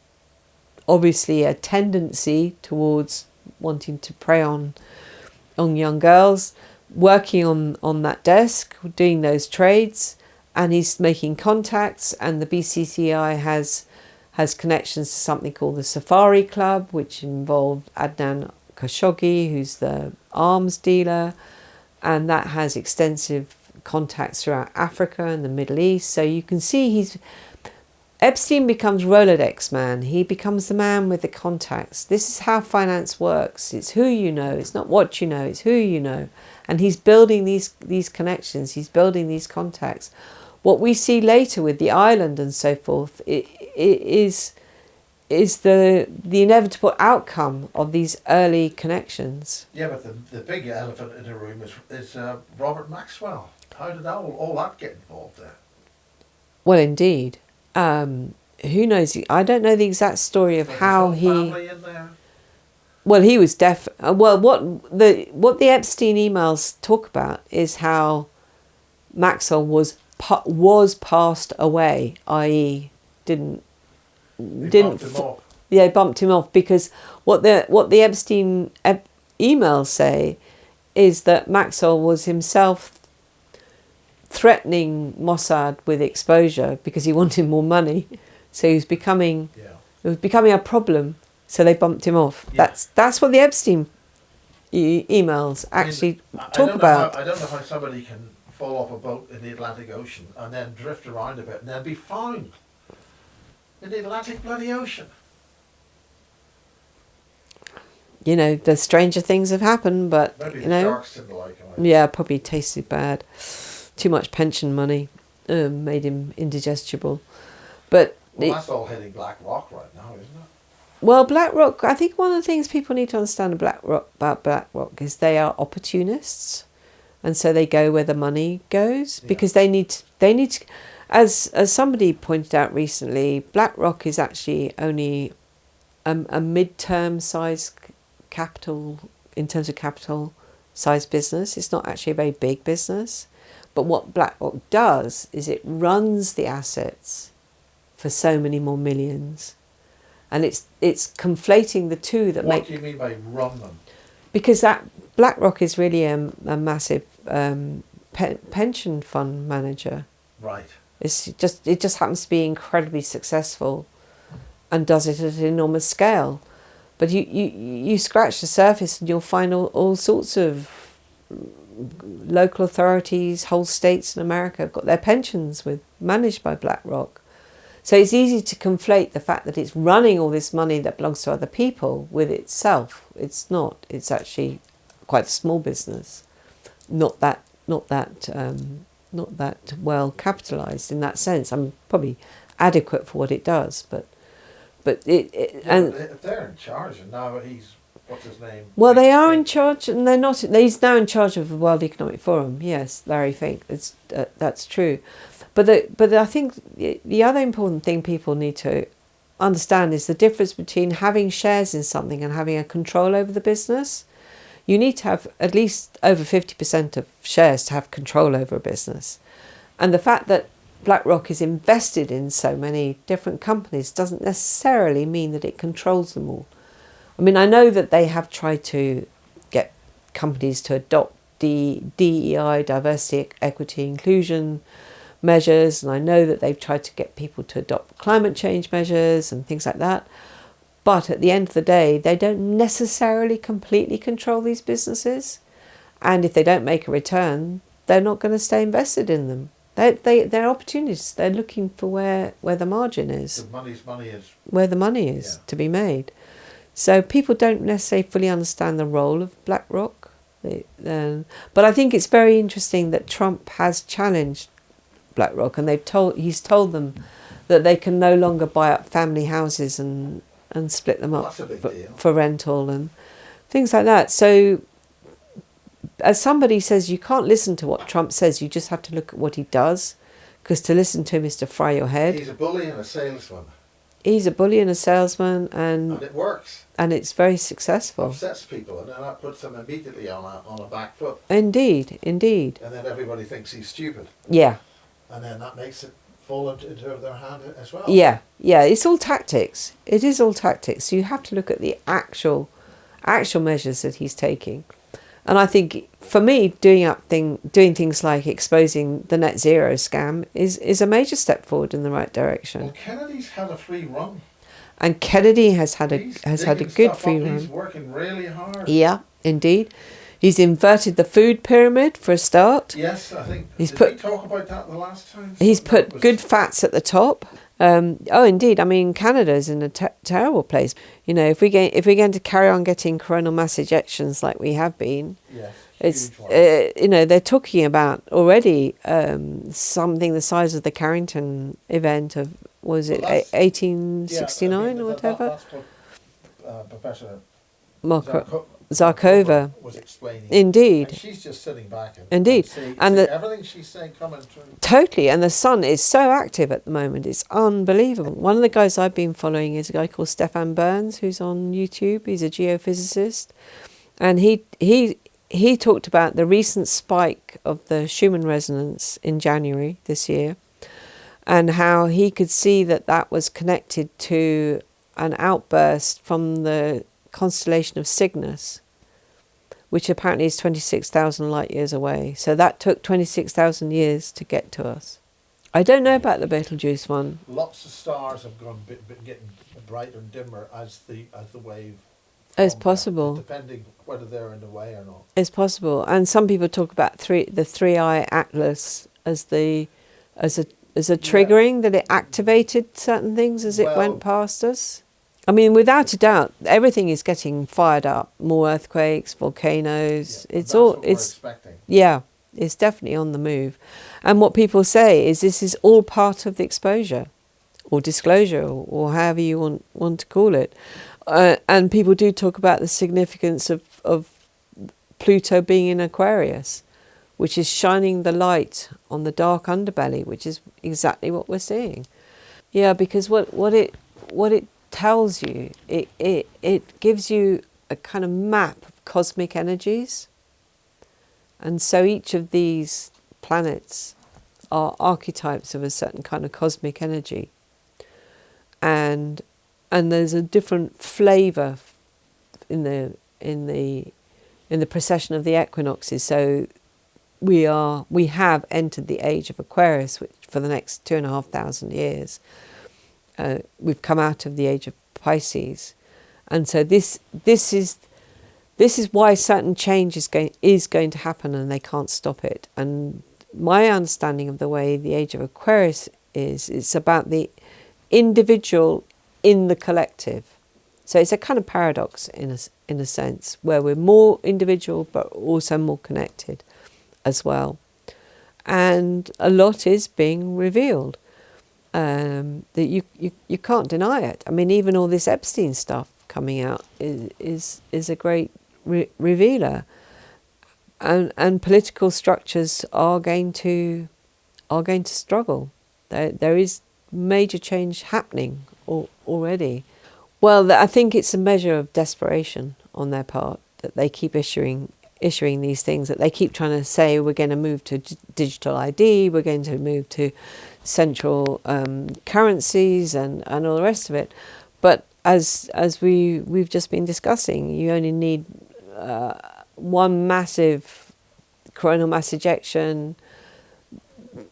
obviously a tendency towards wanting to prey on young girls, working on that desk, doing those trades, and he's making contacts, and the BCCI has connections to something called the Safari Club, which involved Adnan Khashoggi, who's the arms dealer, and that has extensive contacts throughout Africa and the Middle East. So you can see Epstein becomes Rolodex man. He becomes the man with the contacts. This is how finance works. It's who you know. It's not what you know. It's who you know. And he's building these connections. He's building these contacts. What we see later with the island and so forth is the inevitable outcome of these early connections. Yeah, but the big elephant in the room is Robert Maxwell. How did all that get involved there? Well, indeed. Who knows? I don't know the exact story of how he. Family in there? Well, he was well, what the Epstein emails talk about is how Maxwell was passed away, i.e., didn't bumped him off. Yeah, bumped him off because what the Epstein emails say is that Maxwell was himself threatening Mossad with exposure because he wanted more money. So he was becoming, it was becoming a problem. So they bumped him off. Yeah. That's what the Epstein emails actually talk about. I don't know how somebody can fall off a boat in the Atlantic Ocean and then drift around a bit and then be found in the Atlantic bloody ocean. You know, the stranger things have happened, but Maybe you know, sharks didn't like him. yeah, probably tasted bad. Too much pension money made him indigestible. But Well, that's all hitting Black Rock right now, isn't it? well, BlackRock, I think one of the things people need to understand about BlackRock is they are opportunists, and so they go where the money goes because they need to, as somebody pointed out recently, BlackRock is actually only a mid-term size capital in terms of capital size business. It's not actually a very big business, but what BlackRock does is it runs the assets for so many more millions. And it's conflating the two that What do you mean by run them? because that BlackRock is really a massive pension fund manager. Right. It just happens to be incredibly successful, and does it at an enormous scale. But you scratch the surface and you'll find all sorts of local authorities, whole states in America have got their pensions managed by BlackRock. So it's easy to conflate the fact that it's running all this money that belongs to other people with itself. It's not. It's actually quite a small business, not that well capitalised in that sense. I'm probably adequate for what it does, but and if they're in charge, and now he's what's his name? well, they are in charge, and they're not. He's now in charge of the World Economic Forum. Yes, Larry Fink. That's true. But I think the other important thing people need to understand is the difference between having shares in something and having a control over the business. You need to have at least over 50% of shares to have control over a business. And the fact that BlackRock is invested in so many different companies doesn't necessarily mean that it controls them all. I mean, I know that they have tried to get companies to adopt DEI, diversity, equity, inclusion measures, and I know that they've tried to get people to adopt climate change measures and things like that. But at the end of the day, they don't necessarily completely control these businesses. And if they don't make a return, they're not going to stay invested in them. They're opportunists. They're looking for where the margin is. The money is where the money is to be made. So people don't necessarily fully understand the role of BlackRock. But I think it's very interesting that Trump has challenged BlackRock, and he's told them that they can no longer buy up family houses and split them up for rental and things like that. So as somebody says, you can't listen to what Trump says, you just have to look at what he does, because to listen to him is to fry your head. He's a bully and a salesman. He's a bully and a salesman, and it works. And it's very successful. Upsets people, and then that puts them immediately on a back foot. Indeed. And then everybody thinks he's stupid. Yeah. And then that makes it fall into their hand as well. Yeah, it's all tactics. It is all tactics. So you have to look at the actual measures that he's taking. And I think, for me, doing things like exposing the net zero scam is a major step forward in the right direction. Well, Kennedy's had a free run. And Kennedy has had a good free run. He's working really hard. Yeah, indeed. He's inverted the food pyramid for a start. Yes, I think. Did we talk about that the last time? He's put good fats at the top. Indeed. I mean, Canada's in a terrible place. You know, if we're going to carry on getting coronal mass ejections like we have been, it's they're talking about already something the size of the Carrington event of 1869 or whatever. That's what Professor Zarkova was explaining. Indeed. And she's just sitting back and everything she's saying coming true. Totally, and the sun is so active at the moment, it's unbelievable. One of the guys I've been following is a guy called Stefan Burns, who's on YouTube. He's a geophysicist, and he talked about the recent spike of the Schumann resonance in January this year, and how he could see that was connected to an outburst from the constellation of Cygnus, which apparently is 26,000 light years away. So that took 26,000 years to get to us. I don't know about the Betelgeuse one. Lots of stars have gone getting brighter and dimmer as the wave. It's possible. Depending whether they're in the way or not. It's possible, and some people talk about the 3-eye atlas as a triggering, that it activated certain things as it went past us. I mean, without a doubt, everything is getting fired up. More earthquakes, volcanoes. Yeah, what we're expecting. Yeah, it's definitely on the move. And what people say is this is all part of the exposure, or disclosure, or however you want to call it. And people do talk about the significance of Pluto being in Aquarius, which is shining the light on the dark underbelly, which is exactly what we're seeing. Yeah, because what it tells you, it gives you a kind of map of cosmic energies. And so each of these planets are archetypes of a certain kind of cosmic energy. And there's a different flavour in the precession of the equinoxes. So we have entered the age of Aquarius, which for the next 2,500 years, we've come out of the age of Pisces, and so this is why certain change is going to happen, and they can't stop it. And my understanding of the way the age of Aquarius is, it's about the individual in the collective. So it's a kind of paradox in a sense, where we're more individual but also more connected as well. And a lot is being revealed. That you can't deny it. I mean, even all this Epstein stuff coming out is a great revealer. And political structures are going to struggle. There is major change happening already. Well, I think it's a measure of desperation on their part that they keep issuing these things, that they keep trying to say we're going to move to digital ID, we're going to move to central currencies and all the rest of it. But as we've just been discussing, you only need one massive coronal mass ejection,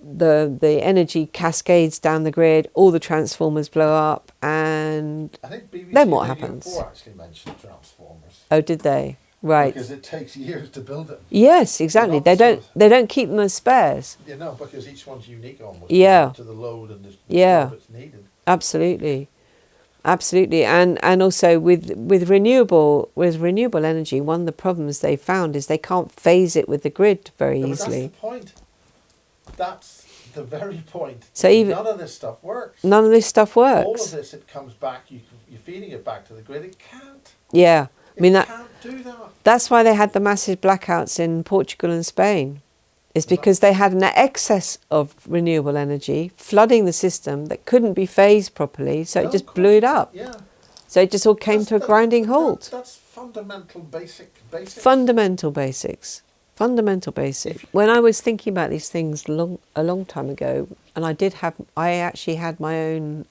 the energy cascades down the grid, all the transformers blow up, and I think BBC then what Radio happens? 4 actually mentioned transformers. Oh, did they? Right. Because it takes years to build them. Yes, exactly. They don't keep them as spares. You know, because each one's unique almost. Yeah. To the load and the Yeah. job it's needed. Absolutely. And also with renewable energy, one of the problems they found is they can't phase it with the grid very easily. But that's the point. That's the very point. So none of this stuff works. None of this stuff works. All of this, it comes back. You're feeding it back to the grid. It can't. Yeah, I mean it can't do that. That's why they had the massive blackouts in Portugal and Spain. It's because they had an excess of renewable energy flooding the system that couldn't be phased properly, so it just blew it up. Yeah. So it just all came to a grinding halt. That's fundamental basics. Fundamental basics. When I was thinking about these things a long time ago, and I actually had my own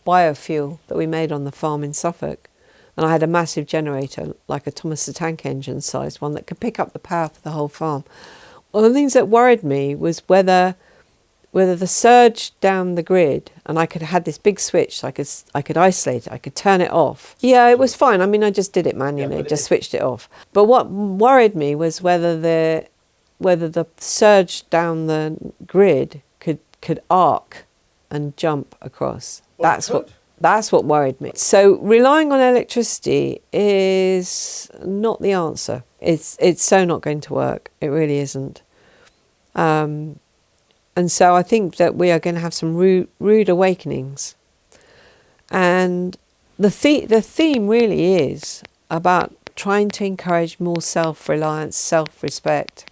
biofuel that we made on the farm in Suffolk, and I had a massive generator, like a Thomas the Tank Engine sized one, that could pick up the power for the whole farm. One of the things that worried me was whether the surge down the grid, and I could have had this big switch, so I could isolate it, I could turn it off. Yeah, it was fine. I mean, I just did it manually, just switched it off. But what worried me was whether the surge down the grid could arc and jump across. That's what worried me. So relying on electricity is not the answer. It's so not going to work. It really isn't. And so I think that we are going to have some rude awakenings. And the theme really is about trying to encourage more self-reliance, self-respect,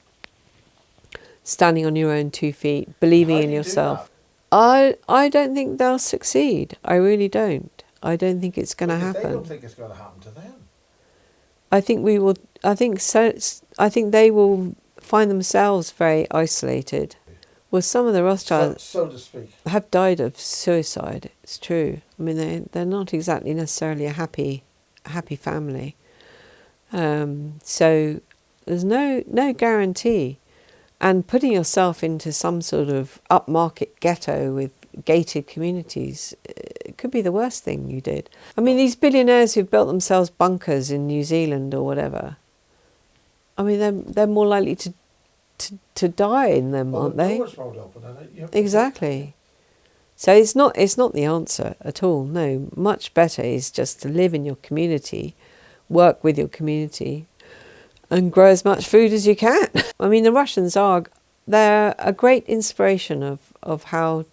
standing on your own 2 feet, believing in yourself. I don't think they'll succeed. I really don't. I don't think it's going to happen. They don't think it's going to happen to them. I think we will. I think so. I think they will find themselves very isolated. Well, some of the Rothschilds, so to speak, have died of suicide. It's true. I mean, they're not exactly necessarily a happy family. So there's no guarantee. And putting yourself into some sort of upmarket ghetto with gated communities, it could be the worst thing you did. I mean, these billionaires who've built themselves bunkers in New Zealand or whatever, I mean, they're more likely to die in them, aren't they? The doors rolled open and Exactly. So it's not the answer at all. No, much better is just to live in your community, work with your community, and grow as much food as you can. I mean, the Russians they're a great inspiration of how,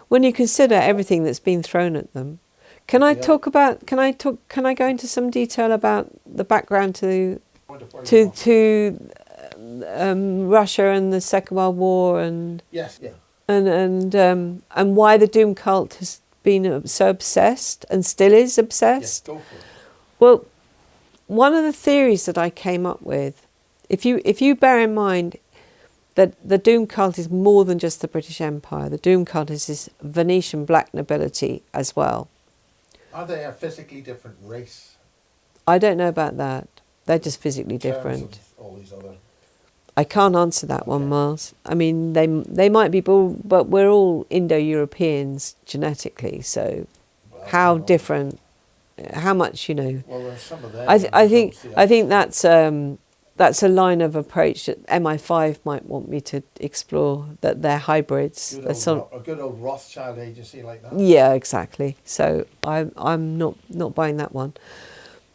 when you consider everything that's been thrown at them. Can I go into some detail about the background to Russia and the Second World War and yes, yeah, and why the Doom cult has been so obsessed and still is obsessed? Yes, go for it. Well, one of the theories that I came up with, if you bear in mind that the Doom cult is more than just the British Empire, the Doom cult is this Venetian black nobility as well. Are they a physically different race? I don't know about that. They're just physically different. All these other... I can't answer that one, Miles. I mean, they might be, but we're all Indo-Europeans genetically, so how different, how much, Well, some of them... I think that's a line of approach that MI5 might want me to explore, that they're hybrids. A good old Rothschild agency like that. Yeah, exactly. So I'm not buying that one.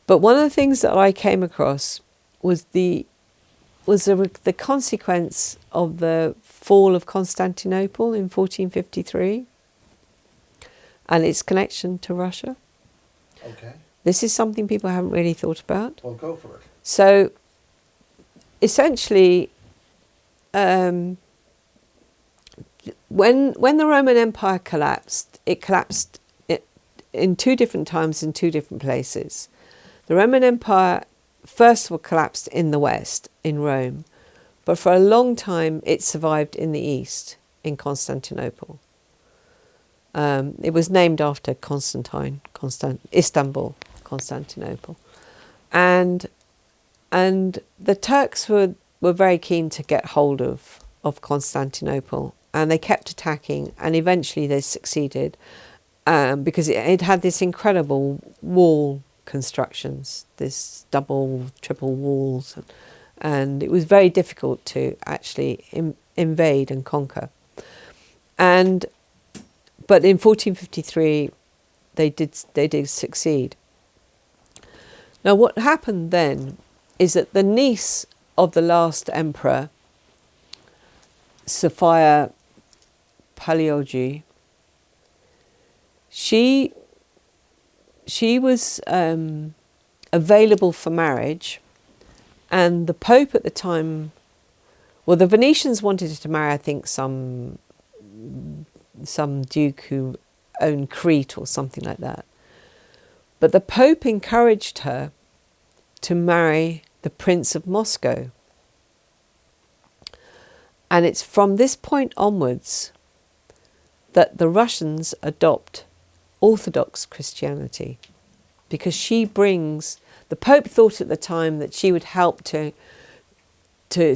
But one of the things that I came across was the consequence of the fall of Constantinople in 1453 and its connection to Russia. Okay. This is something people haven't really thought about. Well, go for it. So, essentially, when the Roman Empire collapsed, it collapsed in two different times in two different places. The Roman Empire first of all collapsed in the West, in Rome, but for a long time it survived in the East, in Constantinople. It was named after Istanbul, Constantinople. And the Turks were very keen to get hold of Constantinople, and they kept attacking, and eventually they succeeded because it had this incredible wall constructions, this double, triple walls, and it was very difficult to actually invade and conquer. But in 1453, they did succeed. Now, what happened then is that the niece of the last emperor, Sophia Paleology, she was available for marriage, and the Pope at the time, well, the Venetians wanted her to marry, I think, some duke who owned Crete or something like that. But the Pope encouraged her to marry the Prince of Moscow. And it's from this point onwards that the Russians adopt Orthodox Christianity, because the Pope thought at the time that she would help to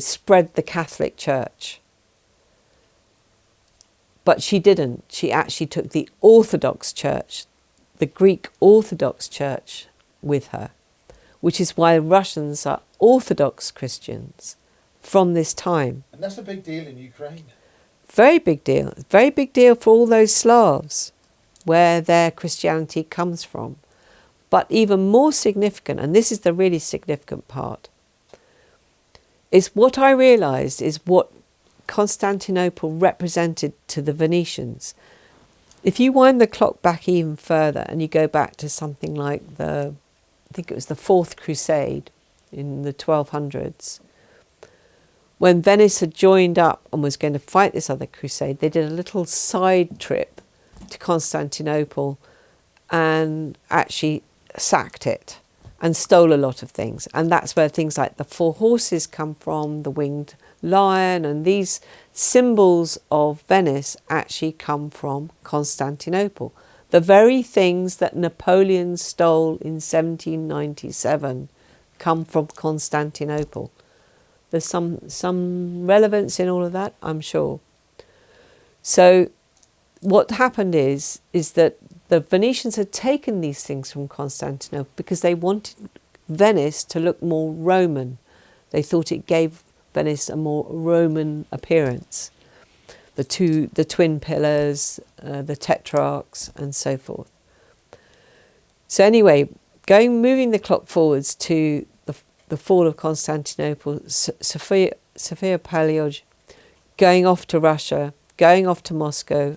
spread the Catholic Church. But she didn't. She actually took the Orthodox Church, the Greek Orthodox Church, with her, which is why Russians are Orthodox Christians from this time. And that's a big deal in Ukraine. Very big deal. Very big deal for all those Slavs, where their Christianity comes from. But even more significant, and this is the really significant part, is what I realised is what Constantinople represented to the Venetians. If you wind the clock back even further and you go back to something like I think it was the Fourth Crusade in the 1200s, when Venice had joined up and was going to fight this other crusade, they did a little side trip to Constantinople and actually sacked it and stole a lot of things. And that's where things like the four horses come from, the winged lion, and these symbols of Venice actually come from Constantinople. The very things that Napoleon stole in 1797 come from Constantinople. There's some relevance in all of that, I'm sure. So what happened is that the Venetians had taken these things from Constantinople because they wanted Venice to look more Roman. They thought it gave Venice a more Roman appearance. The twin pillars, the tetrarchs, and so forth. So anyway, moving the clock forwards to the fall of Constantinople, Sophia Paleology, going off to Russia, going off to Moscow,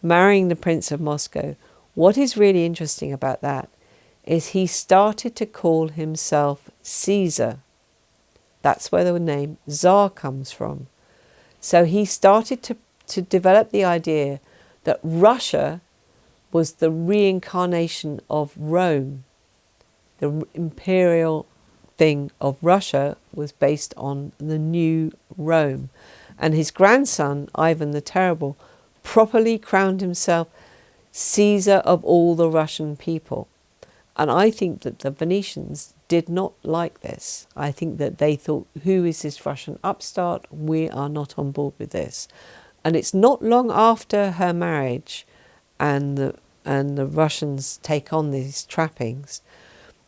marrying the Prince of Moscow. What is really interesting about that is he started to call himself Caesar. That's where the name Tsar comes from. So he started to develop the idea that Russia was the reincarnation of Rome. The imperial thing of Russia was based on the new Rome. And his grandson, Ivan the Terrible, properly crowned himself Caesar of all the Russian people. And I think that the Venetians did not like this. I think that they thought, who is this Russian upstart? We are not on board with this. And it's not long after her marriage and the Russians take on these trappings.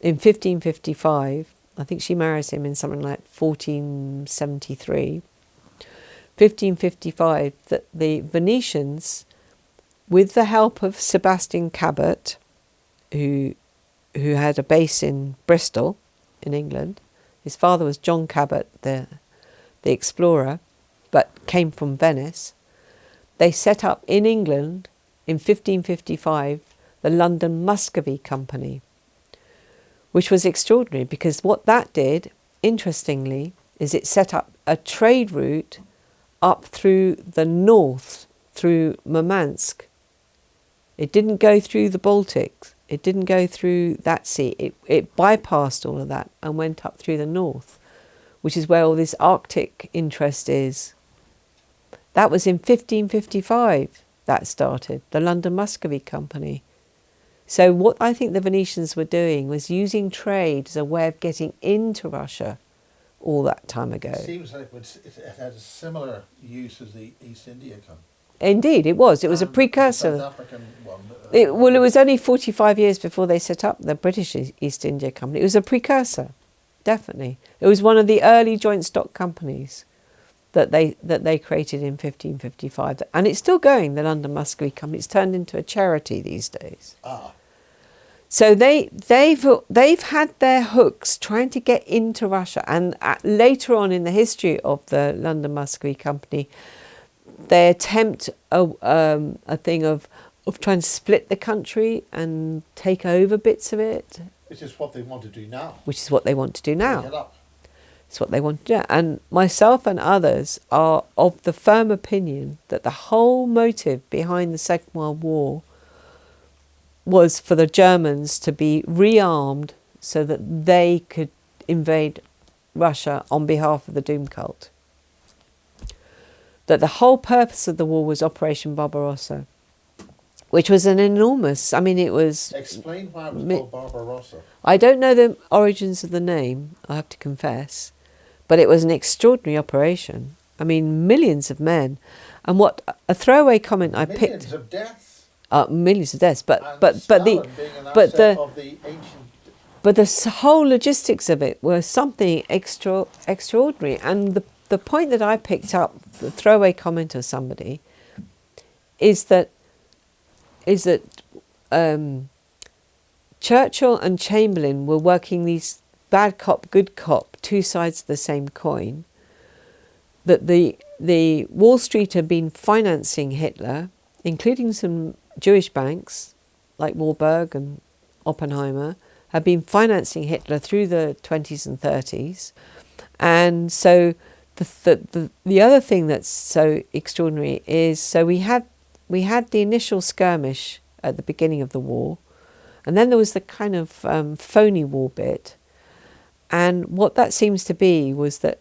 In 1555, I think she marries him in something like 1473, 1555, that the Venetians, with the help of Sebastian Cabot, who had a base in Bristol, in England. His father was John Cabot, the explorer, but came from Venice. They set up in England, in 1555, the London Muscovy Company, which was extraordinary because what that did, interestingly, is it set up a trade route up through the north, through Murmansk. It didn't go through the Baltics. It didn't go through that sea. It bypassed all of that and went up through the north, which is where all this Arctic interest is. That was in 1555 that started, the London Muscovy Company. So what I think the Venetians were doing was using trade as a way of getting into Russia all that time ago. It seems like it had a similar use as the East India Company. Indeed, it was. It was a precursor. The South African one. It was only 45 years before they set up the British East India Company. It was a precursor, definitely. It was one of the early joint stock companies that they created in 1555, and it's still going. The London Muscovy Company. It's turned into a charity these days. So they've had their hooks trying to get into Russia, and later on in the history of the London Muscovy Company, they attempt a thing of trying to split the country and take over bits of it. Which is what they want to do now. Which is what they want to do now. Break it up. It's what they want to do. And myself and others are of the firm opinion that the whole motive behind the Second World War was for the Germans to be rearmed so that they could invade Russia on behalf of the Doom Cult. That the whole purpose of the war was Operation Barbarossa, which was an enormous, it was... Explain why it was called Barbarossa. I don't know the origins of the name, I have to confess, but it was an extraordinary operation. Millions of men. And what a throwaway comment I picked... Millions of deaths. Millions of deaths, but the whole logistics of it were something extraordinary. And the point that I picked up, the throwaway comment of somebody, is that Churchill and Chamberlain were working these bad cop, good cop, two sides of the same coin. That the Wall Street had been financing Hitler, including some Jewish banks like Warburg and Oppenheimer, had been financing Hitler through the 20s and 30s. And so the other thing that's so extraordinary is, so we had the initial skirmish at the beginning of the war, and then there was the kind of phony war bit. And what that seems to be was that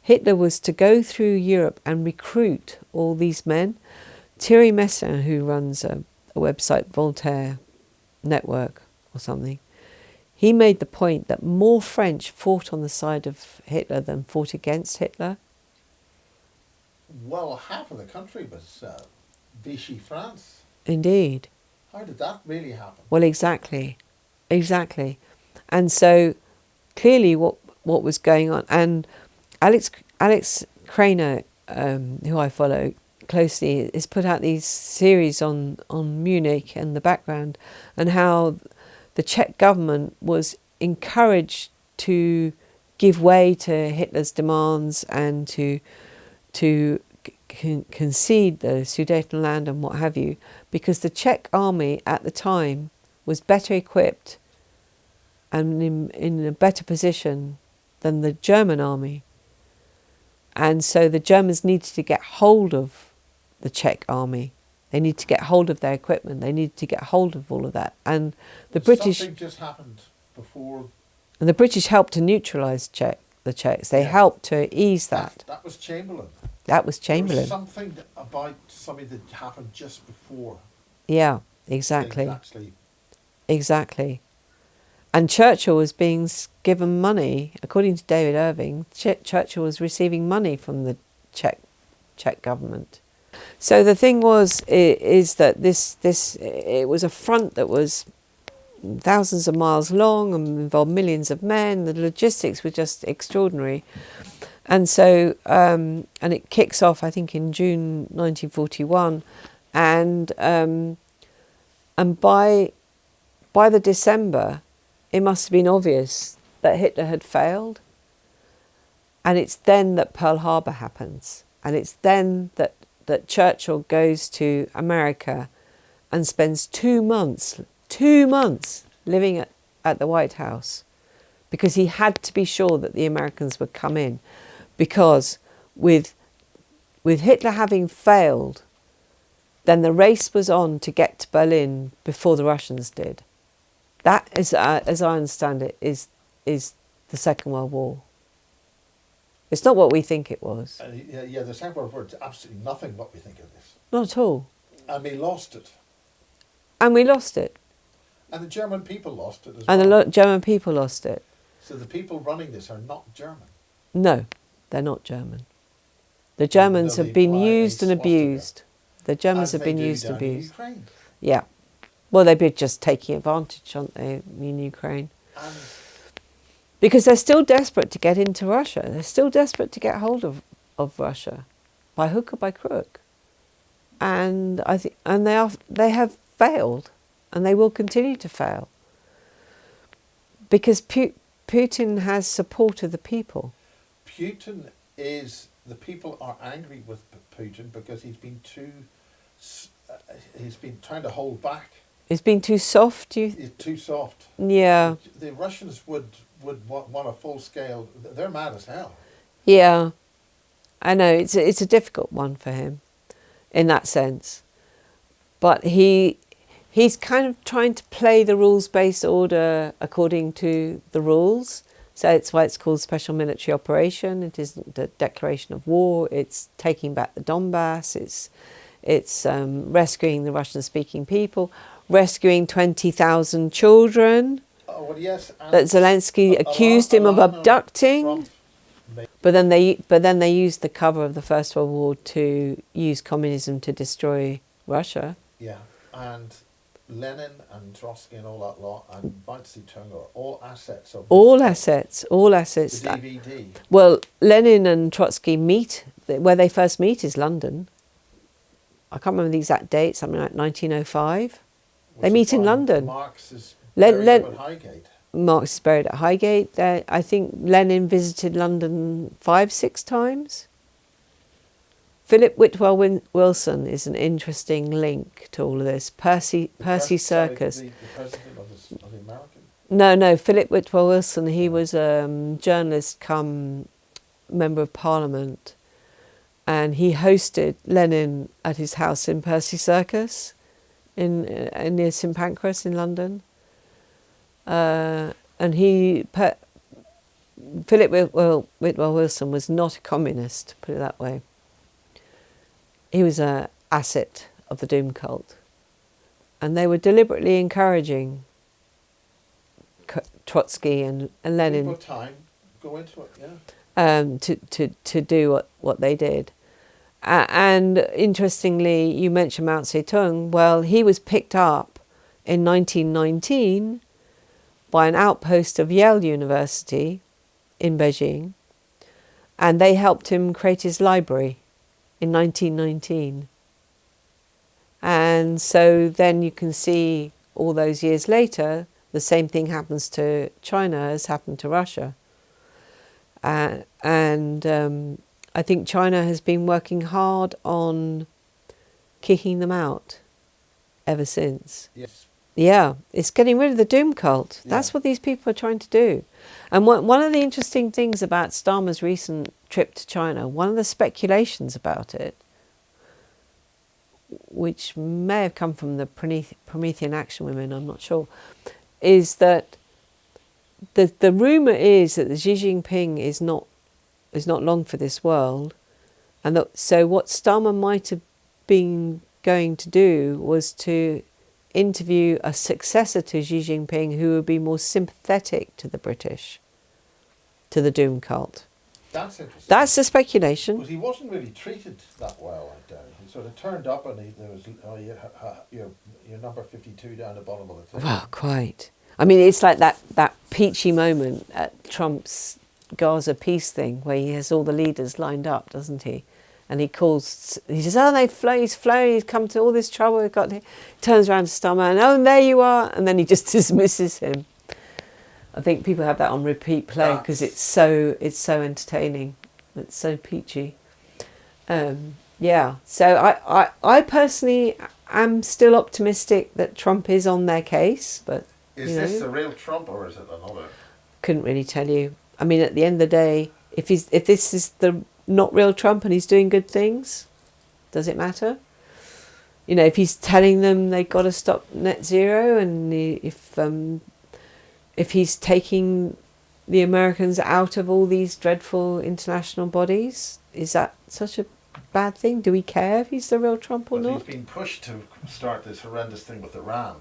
Hitler was to go through Europe and recruit all these men. Thierry Messin, who runs a website, Voltaire Network or something, he made the point that more French fought on the side of Hitler than fought against Hitler. Well, half of the country was Vichy France. Indeed. How did that really happen? Well, exactly. And so clearly what was going on, and Alex Craner, who I follow closely, has put out these series on Munich and the background, and how the Czech government was encouraged to give way to Hitler's demands and to concede the Sudetenland and what have you, because the Czech army at the time was better equipped and in a better position than the German army. And so the Germans needed to get hold of the Czech army. They needed to get hold of their equipment. They needed to get hold of all of that. And the British... Something just happened before... And the British helped to neutralise the Czechs. They helped to ease that. That was Chamberlain. That was Chamberlain. There was something about something that happened just before. Yeah, exactly. Exactly. And Churchill was being given money, according to David Irving. Churchill was receiving money from the Czech government. So the thing is that it was a front that was thousands of miles long and involved millions of men. The logistics were just extraordinary. And so, and it kicks off, I think, in June 1941. And by the December, it must have been obvious that Hitler had failed. And it's then that Pearl Harbor happens. And it's then that Churchill goes to America and spends 2 months living at the White House, because he had to be sure that the Americans would come in, because with Hitler having failed, then the race was on to get to Berlin before the Russians did. That, as I understand it, is the Second World War. It's not what we think it was. The Second World War is absolutely nothing what we think it is. Not at all. And we lost it. And we lost it. And the German people lost it as well. And the German people lost it. So the people running this are not German. No, they're not German. The Germans have been used and abused. The Germans have been used and abused. Ukraine. Yeah. Well, they've been just taking advantage, aren't they, in Ukraine? Because they're still desperate to get into Russia. They're still desperate to get hold of Russia, by hook or by crook. And they have failed, and they will continue to fail, because Putin has support of the people. The people are angry with Putin because he's been trying to hold back. He's been too soft. He's too soft. Yeah. The Russians would want a full scale. They're mad as hell. Yeah, I know it's a difficult one for him, in that sense, but he's kind of trying to play the rules-based order according to the rules. So it's why it's called Special Military Operation. It isn't the declaration of war. It's taking back the Donbass. It's rescuing the Russian-speaking people, rescuing 20,000 children. Oh, well, yes. That Zelensky accused him of abducting. But then they used the cover of the First World War to use communism to destroy Russia. Yeah, and Lenin and Trotsky and all that lot and Mao Zedong are all assets of all assets. The DVD. Well, Lenin and Trotsky meet, where they first meet is London. I can't remember the exact date, something like 1905. They meet in London. Marx is buried at Highgate. Marx is buried at Highgate. I think Lenin visited London 5-6 times. Philip Whitwell Wilson is an interesting link to all of this. Percy Circus. The president of the American? No, Philip Whitwell Wilson. He was a journalist come member of Parliament, and he hosted Lenin at his house in Percy Circus, near St Pancras in London. And Philip Whitwell Wilson was not a communist, put it that way. He was an asset of the Doom Cult, and they were deliberately encouraging Trotsky and Lenin. People time go into it, yeah. To do what they did. And interestingly, you mentioned Mao Zedong. Well, he was picked up in 1919 by an outpost of Yale University in Beijing, and they helped him create his library in 1919. And so then you can see all those years later, the same thing happens to China as happened to Russia. I think China has been working hard on kicking them out ever since. Yes. Yeah, it's getting rid of the doom cult. Yeah. That's what these people are trying to do. And one of the interesting things about Starmer's recent trip to China, one of the speculations about it, which may have come from the Promethean Action Women, I'm not sure, is that the rumour is that Xi Jinping is not long for this world, and so what Starmer might have been going to do was to interview a successor to Xi Jinping who would be more sympathetic to the British, to the doom cult. That's interesting. That's the speculation. Because he wasn't really treated that well, I doubt. He sort of turned up and there was, you're number 52 down the bottom of the table. Well, quite. I mean, it's like that peachy moment at Trump's Gaza peace thing where he has all the leaders lined up, doesn't he? And he says, oh, he's flown, he's come to all this trouble, he turns around to Starmer and, oh, there you are, and then he just dismisses him. I think people have that on repeat play because it's so entertaining. It's so peachy. Yeah, so I personally am still optimistic that Trump is on their case, but is this the real Trump or is it another? Couldn't really tell you. I mean, at the end of the day, if this is the not real Trump and he's doing good things, does it matter? You know, if he's telling them they've got to stop net zero, and if he's taking the Americans out of all these dreadful international bodies, is that such a bad thing? Do we care if he's the real Trump or not? He's been pushed to start this horrendous thing with Iran.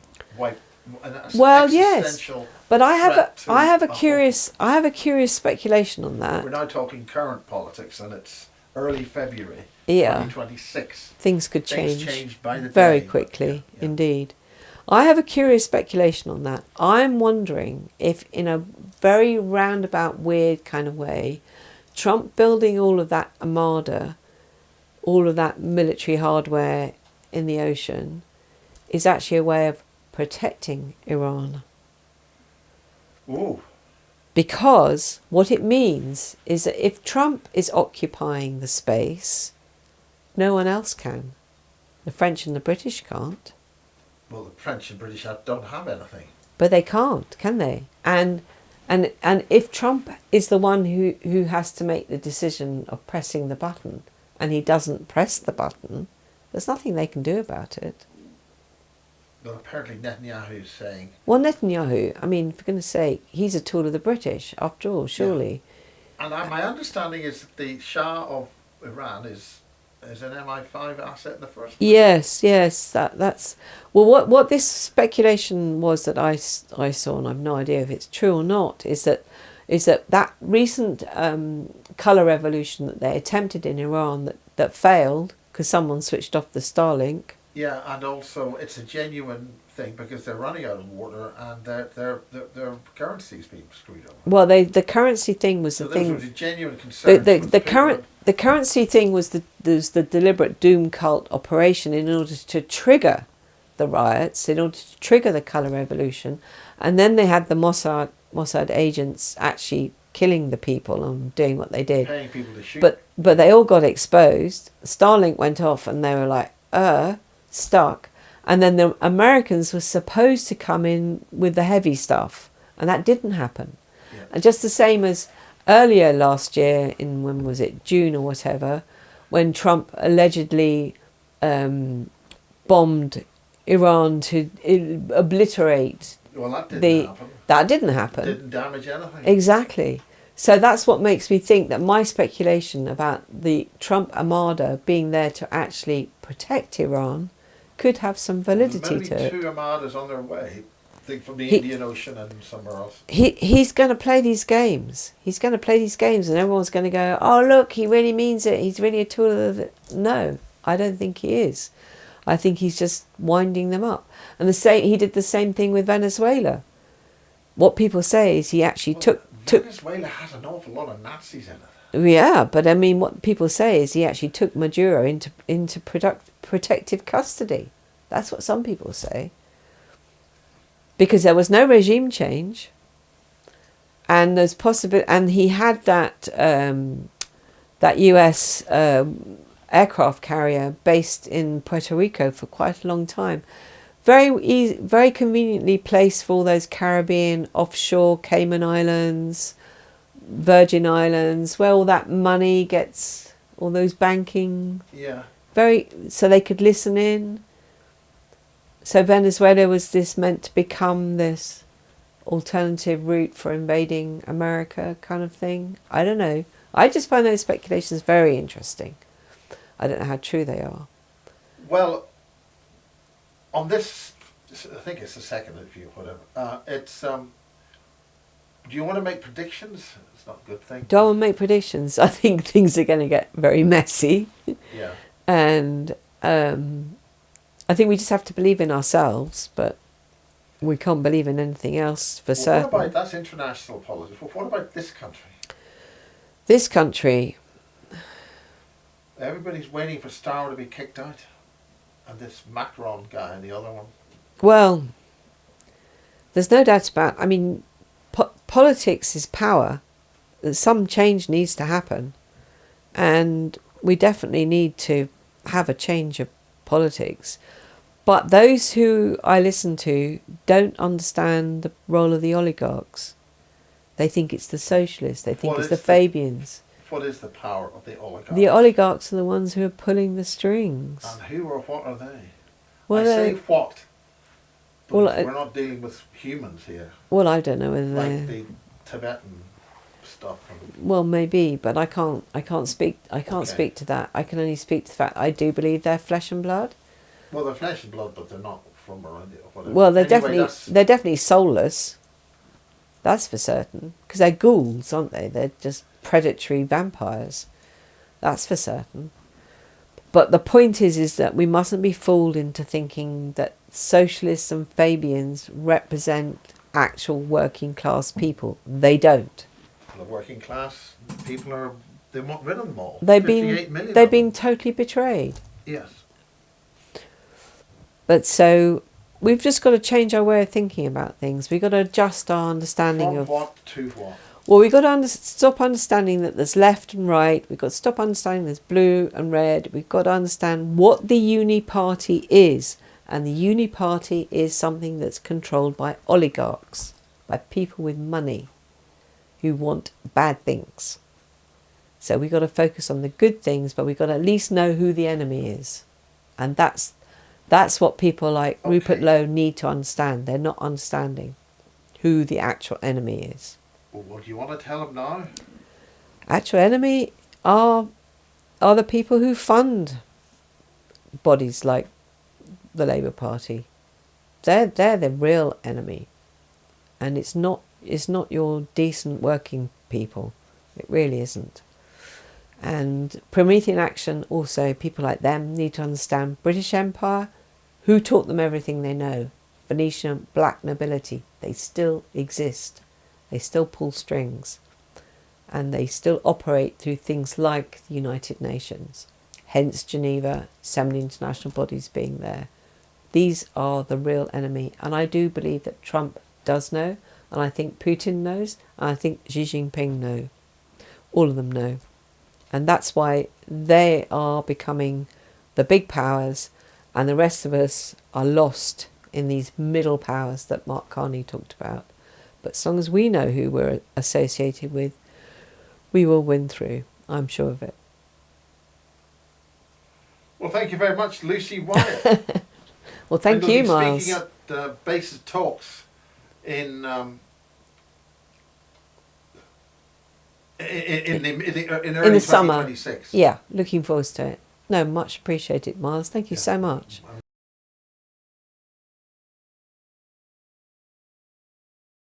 Well, yes, but I have a curious speculation on that. We're now talking current politics, and it's early February, 2026. Things could change by the very day, quickly, indeed. I have a curious speculation on that. I'm wondering if, in a very roundabout, weird kind of way, Trump building all of that armada, all of that military hardware in the ocean, is actually a way of protecting Iran. Ooh. Because what it means is that if Trump is occupying the space, no one else can. The French and the British can't. Well, the French and British don't have anything. But they can't, can they? And if Trump is the one who has to make the decision of pressing the button, and he doesn't press the button, there's nothing they can do about it. Well, apparently Netanyahu is saying... Well, Netanyahu, I mean, for goodness sake, he's a tool of the British, after all, surely. Yeah. And my understanding is that the Shah of Iran is an MI5 asset in the first place. Yes, that's... Well, what this speculation was that I saw, and I have no idea if it's true or not, is that recent colour revolution that they attempted in Iran that failed because someone switched off the Starlink. Yeah, and also it's a genuine thing because they're running out of water and their currency's being screwed over. Well, the currency thing was the thing. So this was a genuine concern. The currency thing was the deliberate doom cult operation in order to trigger the riots, in order to trigger the colour revolution, and then they had the Mossad agents actually killing the people and doing what they did. Paying people to shoot. But they all got exposed. Starlink went off, and they were like, stuck. And then the Americans were supposed to come in with the heavy stuff, and that didn't happen. Yeah. And just the same as earlier last year, in when was it, June or whatever, when Trump allegedly bombed Iran to obliterate. Well, that didn't happen. That didn't happen. It didn't damage anything. Exactly. So that's what makes me think that my speculation about the Trump armada being there to actually protect Iran could have some validity to it. Maybe 2 armadas on their way. think from the Indian Ocean and somewhere else. He's going to play these games. He's going to play these games, and everyone's going to go, "Oh, look, he really means it. He's really a tool of it." No, I don't think he is. I think he's just winding them up. And he did the same thing with Venezuela. What people say is he actually took. Venezuela has an awful lot of Nazis in it. Yeah, but I mean, what people say is he actually took Maduro into protective custody. That's what some people say. Because there was no regime change, and there's and he had that U.S. Aircraft carrier based in Puerto Rico for quite a long time, very conveniently placed for all those Caribbean offshore Cayman Islands, Virgin Islands, where all that money gets, all those banking. Yeah. So they could listen in. So Venezuela was meant to become this alternative route for invading America kind of thing. I don't know. I just find those speculations very interesting. I don't know how true they are. Well, on this, I think it's the second interview, whatever. Do you want to make predictions? It's not a good thing. Do I want to make predictions? I think things are going to get very messy. Yeah. And I think we just have to believe in ourselves, but we can't believe in anything else for certain. What about, that's international politics, what about this country? This country... Everybody's waiting for Starr to be kicked out. And this Macron guy and the other one. Well, there's no doubt about... I mean, politics is power. Some change needs to happen. And we definitely need to have a change of politics. But those who I listen to don't understand the role of the oligarchs. They think it's the socialists. They think it's the Fabians. What is the power of the oligarchs? The oligarchs are the ones who are pulling the strings. And who or what are they? Well, I say what. Well, we're not dealing with humans here. Well, I don't know whether like the Tibetan stuff. Well, maybe, but I can't speak to that. I can only speak to the fact I do believe they're flesh and blood. Well, they're flesh and blood, but they're not from around it or whatever. Well, they're definitely soulless. That's for certain, because they're ghouls, aren't they? They're just predatory vampires. That's for certain. But the point is that we mustn't be fooled into thinking that socialists and Fabians represent actual working class people. They don't. The working class people they want rid of them all. They've been totally betrayed. Yes. But so we've just got to change our way of thinking about things. We've got to adjust our understanding From of what to what. Well, we've got to stop understanding that there's left and right. We've got to stop understanding there's blue and red. We've got to understand what the uni party is. And the uni party is something that's controlled by oligarchs, by people with money who want bad things. So we've got to focus on the good things, but we've got to at least know who the enemy is. And that's what people like Rupert Low need to understand. They're not understanding who the actual enemy is. Well, what do you want to tell them now? Actual enemy are the people who fund bodies like the Labour Party. They're the real enemy, and it's not your decent working people. It really isn't. And Promethean Action also, people like them need to understand British Empire, who taught them everything they know. Venetian black nobility, they still exist. They still pull strings, and they still operate through things like the United Nations, hence Geneva, so many international bodies being there. These are the real enemy, and I do believe that Trump does know, and I think Putin knows, and I think Xi Jinping know. All of them know. And that's why they are becoming the big powers, and the rest of us are lost in these middle powers that Mark Carney talked about. But as long as we know who we're associated with, we will win through. I'm sure of it. Well, thank you very much, Lucy Wyatt. Well, thank you, Miles. Speaking at Basis Talks in early the summer. 2026. Yeah, looking forward to it. No, much appreciated, Miles. Thank you so much.